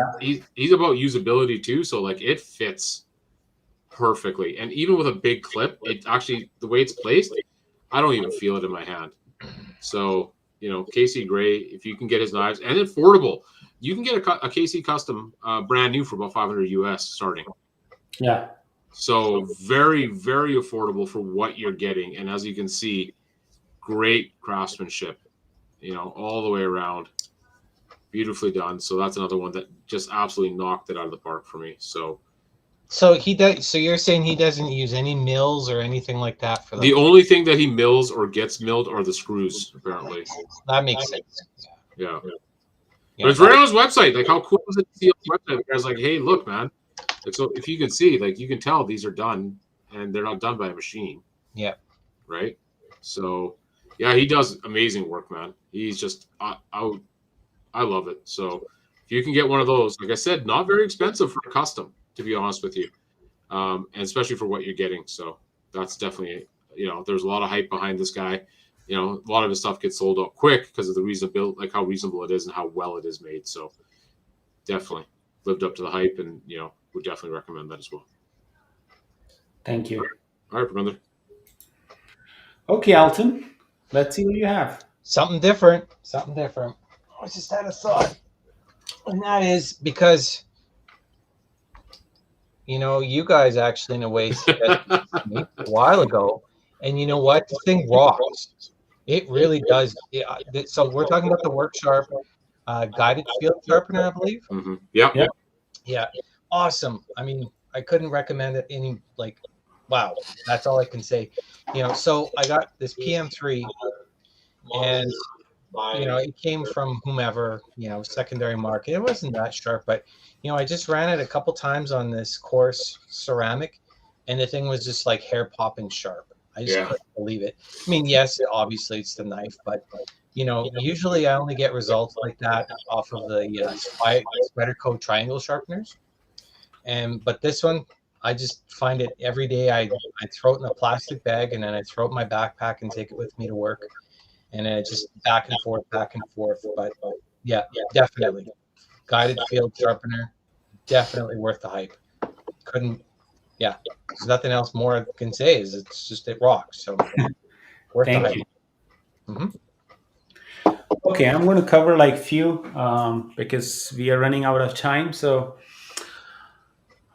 he's about usability too, so it fits perfectly. And even with a big clip, it actually, the way it's placed, I don't even feel it in my hand. So KC Gray, if you can get his knives, and affordable, you can get a KC Custom brand new for about $500 US starting. Yeah. So very, very affordable for what you're getting, and as you can see, great craftsmanship, all the way around. Beautifully done. So that's another one that just absolutely knocked it out of the park for me. So he does. So you're saying he doesn't use any mills or anything like that for the only thing that he mills or gets milled are the screws, apparently. That makes sense. Yeah. Yeah, But it's right on his website. Like, how cool is it to see on his website? The guy's like, hey, look, man. Like, so if you can see, like, you can tell these are done, and they're not done by a machine, yeah. right? So, yeah, he does amazing work, man. He's just, I love it. So, if you can get one of those, like I said, not very expensive for a custom, to be honest with you, and especially for what you're getting. So, that's definitely, there's a lot of hype behind this guy. A lot of his stuff gets sold out quick because of the like how reasonable it is and how well it is made. So, definitely lived up to the hype, and would definitely recommend that as well. Thank you. All right, brother. Okay, Alton, let's see what you have. Something different. Something different. I just had a thought, and that is because you guys actually in a way suggested me a while ago, and you know what? The thing rocks. It really does. Yeah, so we're talking about the Work Sharp guided field sharpener, I believe. Mm-hmm. Yep. Yep. Yeah, awesome. I mean, I couldn't recommend it any wow. That's all I can say. So I got this PM3, and it came from whomever, secondary market. It wasn't that sharp, but I just ran it a couple times on this coarse ceramic, and the thing was just like hair popping sharp. I just couldn't believe it. I mean, yes, obviously it's the knife, but usually I only get results like that off of the Spider Co triangle sharpeners. But this one, I just find it every day. I throw it in a plastic bag, and then I throw it in my backpack and take it with me to work. And then it's just back and forth, back and forth. But yeah, definitely. Guided field sharpener, definitely worth the hype. There's nothing else more I can say. It's just, it rocks. So worth the Thank hype. you. Mm-hmm. Okay, I'm going to cover like few because we are running out of time. So,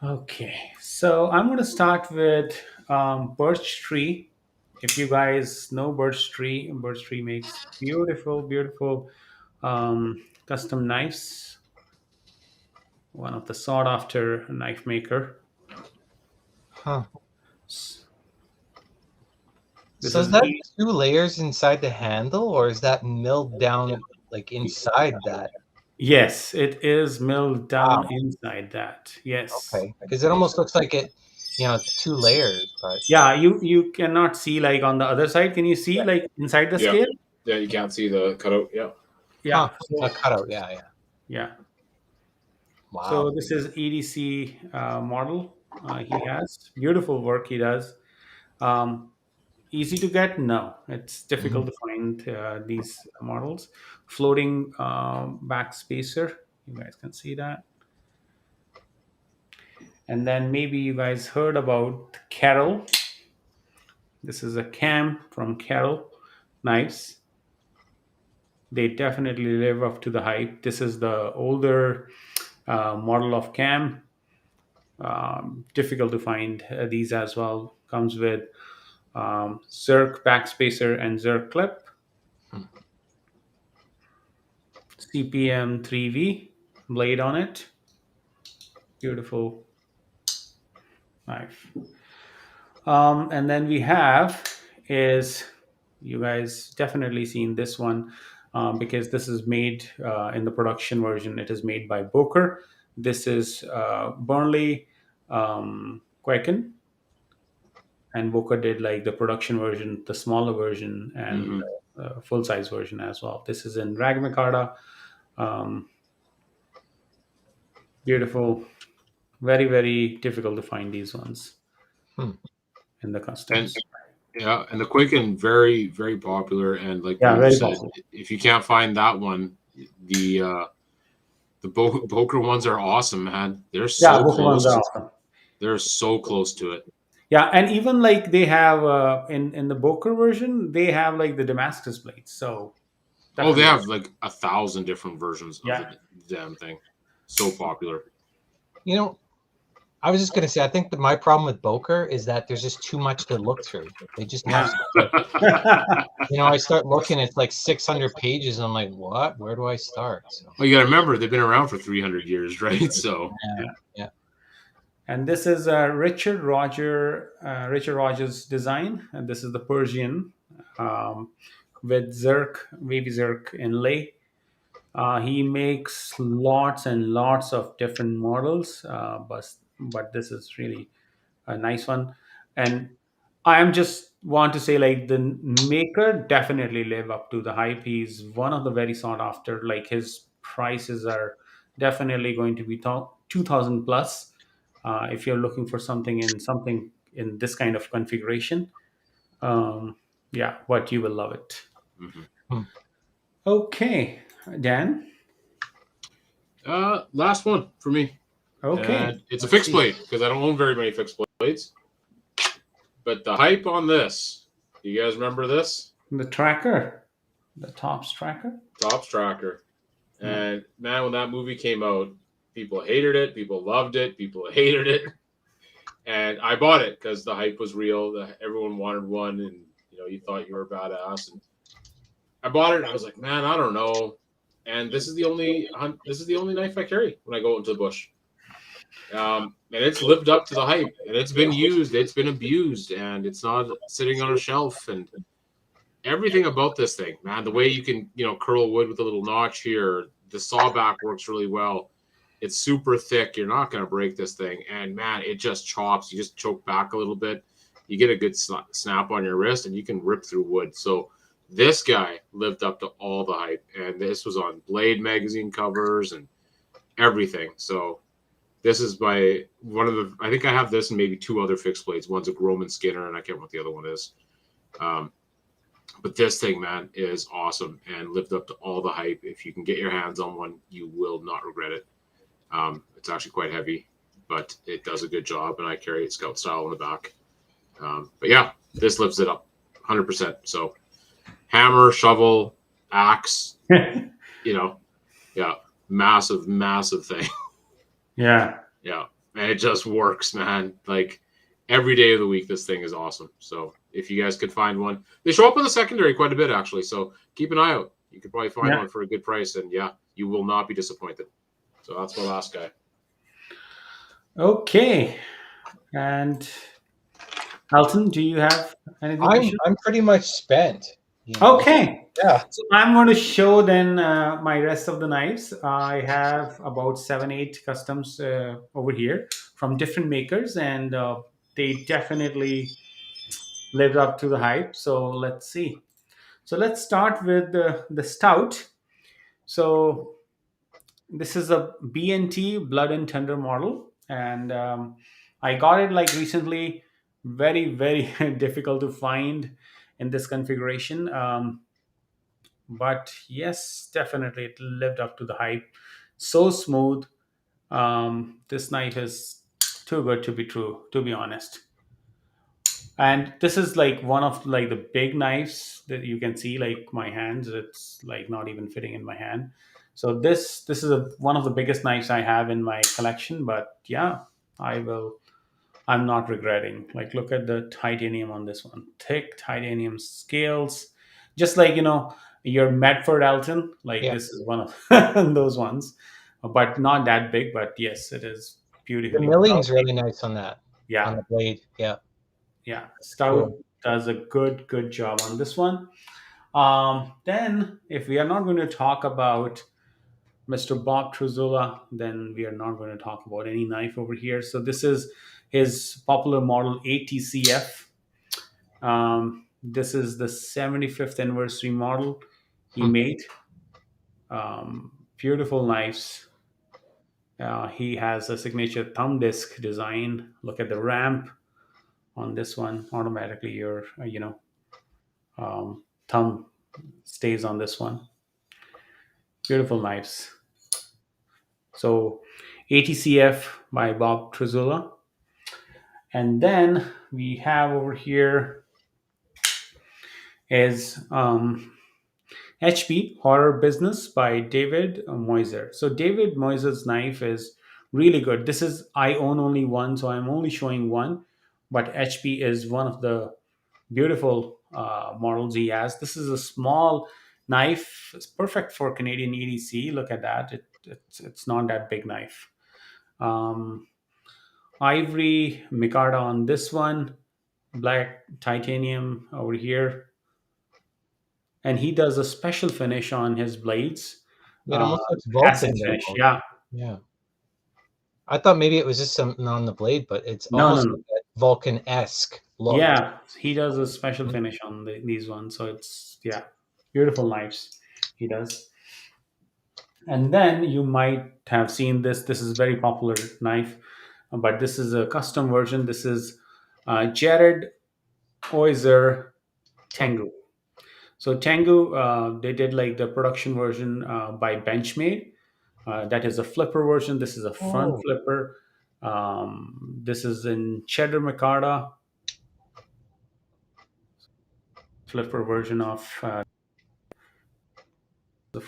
okay, so I'm going to start with birch tree. If you guys know birch tree makes beautiful, beautiful custom knives. One of the sought after knife maker. Huh. This So is is that 2 layers inside the handle, or is that milled down like inside that? yes, it is milled down Wow. inside that. Yes. Okay. Because it almost looks like it's 2 layers, but Yeah, you cannot see like on the other side. Can you see like inside the Yeah. scale? Yeah, you can't see the cutout. Yeah. Yeah. a cutout. Yeah, yeah. Yeah. So Wow. this is EDC model he has. Beautiful work he does. Um, easy to get? No, it's difficult to find these models. Floating back spacer. You guys can see that. And then maybe you guys heard about Carol. This is a cam from Carol Knives. They definitely live up to the hype. This is the older model of cam. Difficult to find these as well. Comes with Zerk backspacer and Zerk clip. CPM 3V blade on it. Beautiful knife. And then we have is you guys definitely seen this one because this is made in the production version. It is made by Boker. This is Burnley Quaken, and Boker did like the production version, the smaller version, and full size version as well. This is in Ragmacarta. Um, beautiful, very very difficult to find these ones in the customs. And the Quicken, very very popular. And like Yeah, you very said, possible. if you can't find that one, the Boker ones are awesome, man. They're Yeah, so both ones are close. awesome. They're so close to it. Yeah, and even like they have in the Boker version, they have like the Damascus blades. So Oh, they definitely, have like 1,000 different versions of yeah, the damn thing. So popular. I was just gonna say, I think that my problem with Boker is that there's just too much to look through. They just have, I start looking, it's like 600 pages. I'm like, what? Where do I start? So Well, you got to remember they've been around for 300 years, right? So yeah. And this is Richard Rogers design, and this is the Persian with Zerk, wavy Zerk inlay. He makes lots and lots of different models, but this is really a nice one. And I am just want to say, like, the maker definitely live up to the hype. He's one of the very sought after. Like, his prices are definitely going to be 2000 plus. If you're looking for something in this kind of configuration, um, yeah, what you will love it. Mhm. Hmm. Okay, Dan. Last one for me, Okay, and it's a let's fixed see. blade because I don't own very many fixed blades. But the hype on this, you guys remember this? The tracker, the tops tracker. Tops Tracker. No. And man, when that movie came out, people hated it, people loved it, people hated it. And I bought it because the hype was real. Everyone wanted one, and you thought you were badass. And I bought it, and I was like, man, I don't know. And this is the only knife I carry when I go into the bush. And it's lived up to the hype, and it's been used, it's been abused, and it's not sitting on a shelf. And everything about this thing, man, the way you can curl wood with a little notch here, the sawback works really well. It's super thick. You're not going to break this thing. And man, it just chops. You just choke back a little bit. You get a good snap on your wrist and you can rip through wood. So this guy lived up to all the hype. And this was on Blade magazine covers and everything. So this is I think I have this and maybe two other fixed blades. One's a Groman Skinner and I can't remember what the other one is. But this thing, man, is awesome and lived up to all the hype. If you can get your hands on one, you will not regret it. It's actually quite heavy, but it does a good job, and I carry it scout style in the back. But yeah, this lifts it up 100%. So hammer, shovel, axe, yeah, massive, massive thing. Yeah. Yeah, and it just works, man. Like every day of the week, this thing is awesome. So if you guys could find one, they show up in the secondary quite a bit, actually. So keep an eye out. You could probably find Yeah. one for a good price, and yeah, you will not be disappointed. So that's my last guy. Okay. And Alton, do you have anything to share? I'm pretty much spent. You know. Okay. Yeah. So I'm going to show then my rest of the knives. I have about 7, 8 customs over here from different makers, and they definitely lived up to the hype. So let's see. So let's start with the stout. So this is a BNT Blood and Thunder model, and I got it like recently. Very very difficult to find in this configuration, but yes, definitely it lived up to the hype. So smooth. This knife is too good to be true, to be honest. And this is like one of like the big knives that you can see, like my hands, it's like not even fitting in my hand. So this is one of the biggest knives I have in my collection. But yeah, I'm not regretting. Like, look at the titanium on this one, thick titanium scales, just like your Medford Alton. Like, Yeah. this is one of those ones, but not that big. But yes, it is The beautifully. milling's really nice on that, on Yeah. the blade. Yeah. Yeah, Stout Cool. does a good job on this one. Then, if we are not going to talk about Mr. Bob Truzzola, then we are not going to talk about any knife over here. So this is his popular model ATCF. This is the 75th anniversary model he Hmm. made. Beautiful knives. He has a signature thumb disc design. Look at the ramp on this one. Automatically, your thumb stays on this one. Beautiful knives. So ATCF by Bob Truzzola. And then we have over here is HP Horror Business by David Moiser. So David Moiser's knife is really good. This is, I own only one, so I'm only showing one. But HP is one of the beautiful models he has. This is a small knife. It's perfect for Canadian EDC. Look at that. It's not that big knife. Um, Ivory micarta on this one. Black titanium over here. And he does a special finish on his blades. It almost looks acid Vulcan finish. though. Yeah. Yeah. I thought maybe it was just something on the blade, but it's No, no, almost no. like a Vulcan-esque look. Yeah, he does a special finish on these ones, so it's beautiful knives. He does. And then you might have seen this. This is a very popular knife, but this is a custom version. This is Jared Oizer Huh. Tengu. So Tengu, they did like the production version by Benchmade. That is a flipper version. This is a front Oh, flipper. This is in cheddar micarta flipper version of the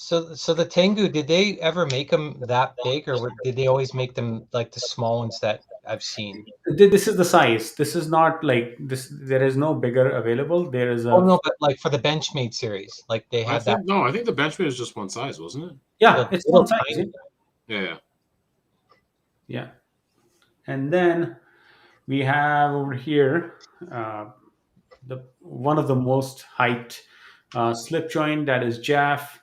so the Tengu, did they ever make them that big, or did they always make them like the small ones that I've seen? This is the size. This is not like this. There is no bigger available. There is Oh a no, but like for the Benchmade series, like they I had that think no, I think the Benchmade is just one size, wasn't it? yeah. the It's little one size. Yeah. tiny. Yeah, yeah. Yeah. And then we have over here uh, the one of the most hyped slip joint, that is Jaff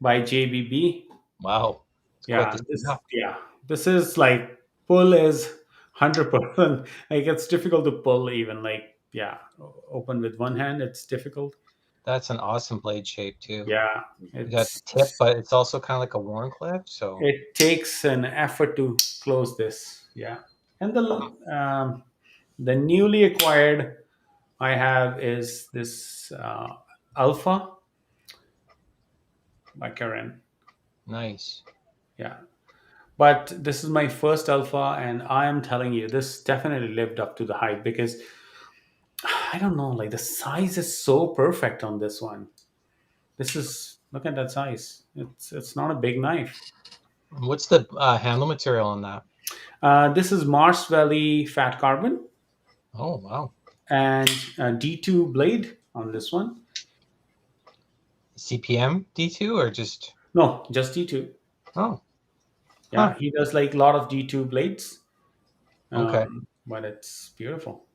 by JBB. Wow, it's quite Yeah, the stuff. this is like pull is 100%. Like it's difficult to pull even like open with one hand. It's difficult. That's an awesome blade shape too. Yeah, You got the tip, but it's also kind of like a Warncliffe. So it takes an effort to close this. Yeah, and the newly acquired I have is this Alpha by Karen. nice. Yeah, but this is my first Alpha, and I am telling you, this definitely lived up to the hype because I don't know, like the size is so perfect on this one. This is look at that size. It's not a big knife. What's the handle material on that? This is Mars Valley fat carbon Oh wow, and a D2 blade on this one. CPM D2 or just No, just D2. oh huh Yeah, he does like a lot of D2 blades, okay. but it's beautiful.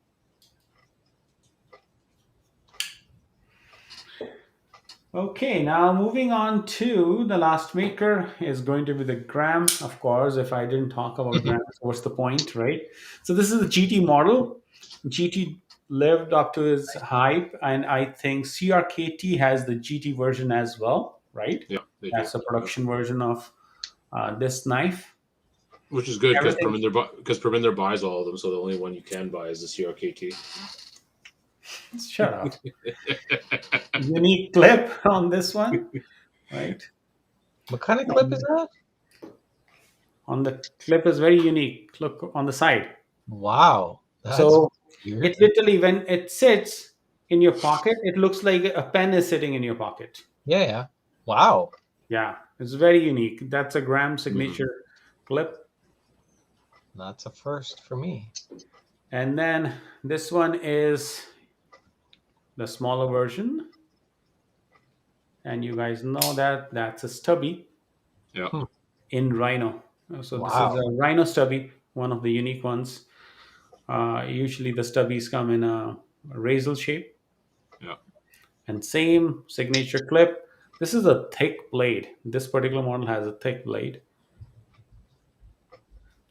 Okay, now moving on to the last maker is going to be the Gram. Of course, if I didn't talk about Gram, what's the point, right? So this is the GT model. GT lived up to his hype, and I think CRKT has the GT version as well, right? Yeah, they do. That's the Yeah. production version of this knife. Which is good because Everything. Perminder buys all of them, so the only one you can buy is the CRKT. Shut up. Unique clip on this one, right? What kind of clip is that? On the clip is very unique. Look on the side. Wow, that's So weird. it literally, when it sits in your pocket, it looks like a pen is sitting in your pocket. Yeah, yeah. Wow, Yeah, it's very unique. That's a Gram Mhm. signature clip. that's a first for me. And then this one is the smaller version. And you guys know that that's a stubby Yeah. Hmm. in Rhino. So this is Wow, a Rhino stubby, one of the unique ones. Usually the stubbies come in a razel shape. Yeah. And same signature clip. This is a thick blade. This particular model has a thick blade.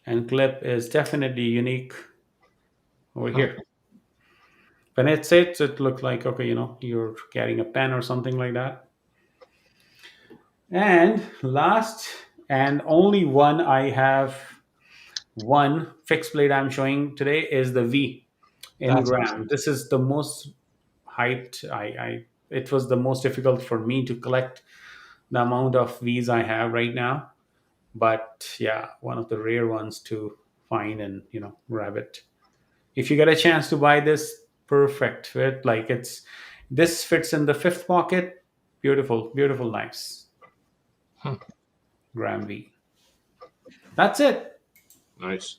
And clip is definitely unique over huh. here. When it sits, it looks like, okay, you're carrying a pen or something like that. And last and only one I have, one fixed blade I'm showing today is the V in That's Gram. This is the most hyped. It was the most difficult for me to collect the amount of V's I have right now. But yeah, one of the rare ones to find and grab it. If you get a chance to buy this, perfect fit. Like this fits in the fifth pocket. Beautiful, beautiful knives. hmm. Gram V. That's it. Nice.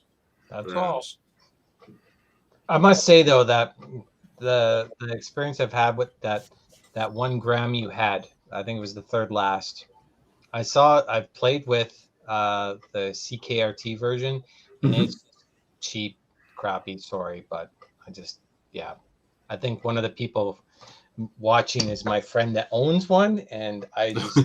That's Very all. nice. I must say though that the experience I've had with that 1 gram you had, I think it was the third last. I've played with the CKRT version, and Mhm. it's cheap, crappy. Sorry, but I just yeah, I think one of the people watching is my friend that owns one, and I just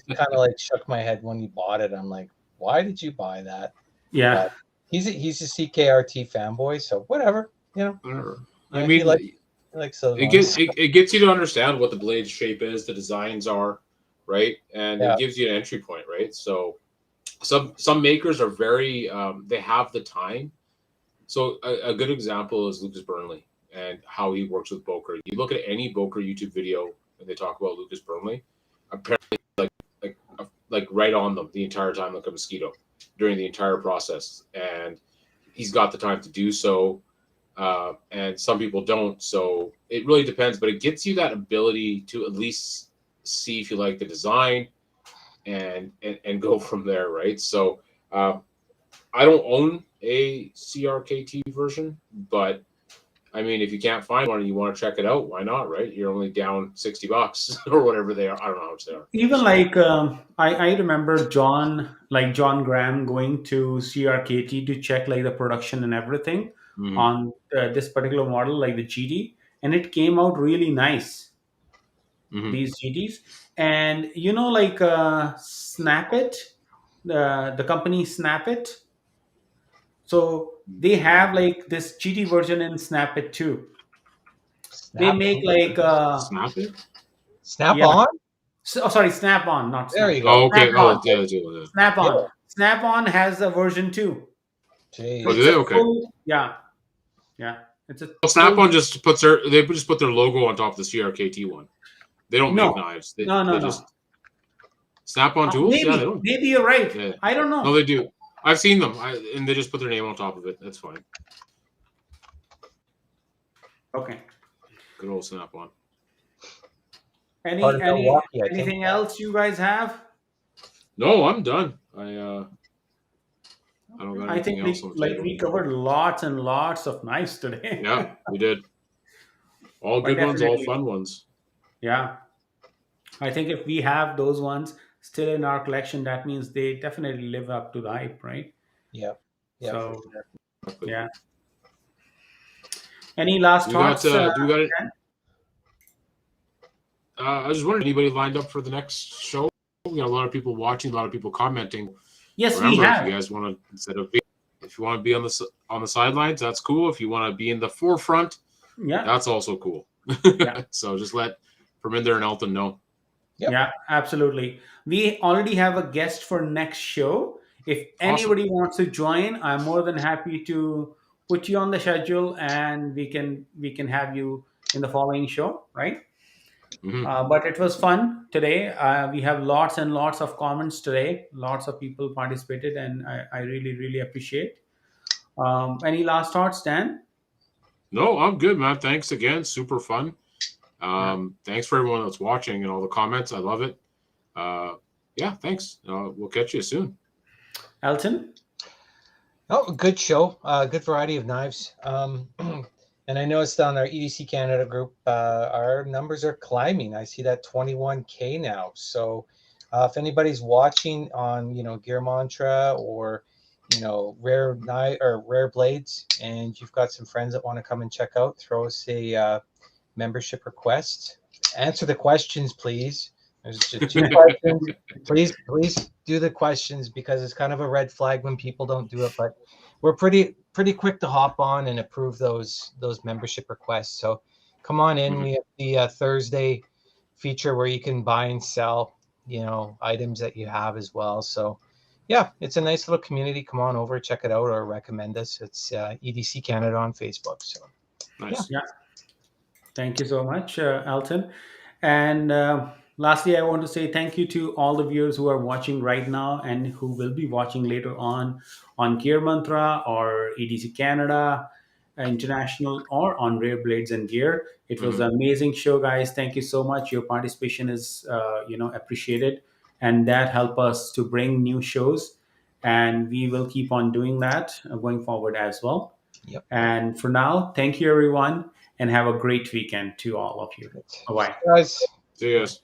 kind of like shook my head when he bought it. I'm like, why did you buy that? Yeah. But he's a CKRT fanboy, so whatever, Whatever. Yeah, I he mean, likes those it ones. gets you to understand what the blade shape is, the designs are, right, and Yeah. it gives you an entry point, right? So some makers are very they have the time. So a good example is Lucas Burnley and how he works with Boker. You look at any Boker YouTube video and they talk about Lucas Burnley, apparently like right on them the entire time like a mosquito during the entire process, and he's got the time to do so. And some people don't, so it really depends. But it gets you that ability to at least see if you like the design and go from there, right? So I don't own a CRKT version, but I mean, if you can't find one and you want to check it out, why not, right? You're only down $60 or whatever they are. I don't know how much they are. Even like I remember John Graham going to CRKT to check like the production and everything Mm-hmm. on this particular model, like the GD, and it came out really nice. Mm-hmm. These GDs, and like Snap It, the company Snap It. So they have like this GD version in Snap It too. They make like Snap it. Snap yeah. on. Sorry, Snap On, not There Snap. you go. Oh, okay. Snap Oh, On. yeah, yeah. Snap Yeah. On. Snap On has a version too. Jeez. Oh, do It's they? a Okay. full, yeah. It's a Well, Snap full, On just puts their logo on top of the CRKT one. They don't make no, knives. no, They no, no. just Snap On tools. Yeah, they don't. Maybe you're right. Yeah. I don't No, know. they do. I've seen them, and they just put their name on top of it. That's fine. Okay. Good old Snap On. Part of Milwaukee, I think. Anything else you guys have? No, I'm done. I don't got I anything think else on the we table. covered lots and lots of knives today. Yeah, we did. All But good ones, all definitely, fun ones. yeah. I think if we have those ones still in our collection, that means they definitely live up to the hype, right? Yeah. Yeah. So, For sure. yeah. Any last Do we got? thoughts? Do we got it? Dan? I was wondering, anybody lined up for the next show? We got a lot of people watching, a lot of people commenting. Yes, we Remember, if have. you guys want to, if you want to be on the sidelines, that's cool. If you want to be in the forefront, Yeah. that's also cool. Yeah. So just let Perminder and Elton know. Yep. Yeah, absolutely. We already have a guest for next show. If anybody wants to join, I'm more than happy to put you on the schedule, and we can have you in the following show, right? Mm-hmm. But it was fun today. We have lots and lots of comments today. Lots of people participated, and I really, really appreciate. Any last thoughts, Dan? No, I'm good, man. Thanks again. Super fun. Yeah. Thanks for everyone that's watching and all the comments. I love it. Yeah, thanks. We'll catch you soon. Elton? Oh, good show. Good variety of knives. And I noticed on our EDC Canada group, our numbers are climbing. I see that 21K now. So if anybody's watching on, Gear Mantra or, Rare Knife or Rare Blades, and you've got some friends that want to come and check out, throw us a membership request. Answer the questions, please. There's just 2 questions. Please do the questions, because it's kind of a red flag when people don't do it. But we're pretty quick to hop on and approve those membership requests. So come on in. Mm-hmm. We have the Thursday feature where you can buy and sell, items that you have as well. So yeah, it's a nice little community. Come on over, check it out, or recommend us. It's EDC Canada on Facebook. So Nice. Yeah. Thank you so much, Alton. And lastly, I want to say thank you to all the viewers who are watching right now and who will be watching later on Gear Mantra or EDC Canada International or on Rare Blades and Gear. It was an amazing show, guys. Thank you so much. Your participation is appreciated, and that help us to bring new shows. And we will keep on doing that going forward as well. Yep. And for now, thank you, everyone, and have a great weekend to all of you. Bye-bye. guys. See you guys.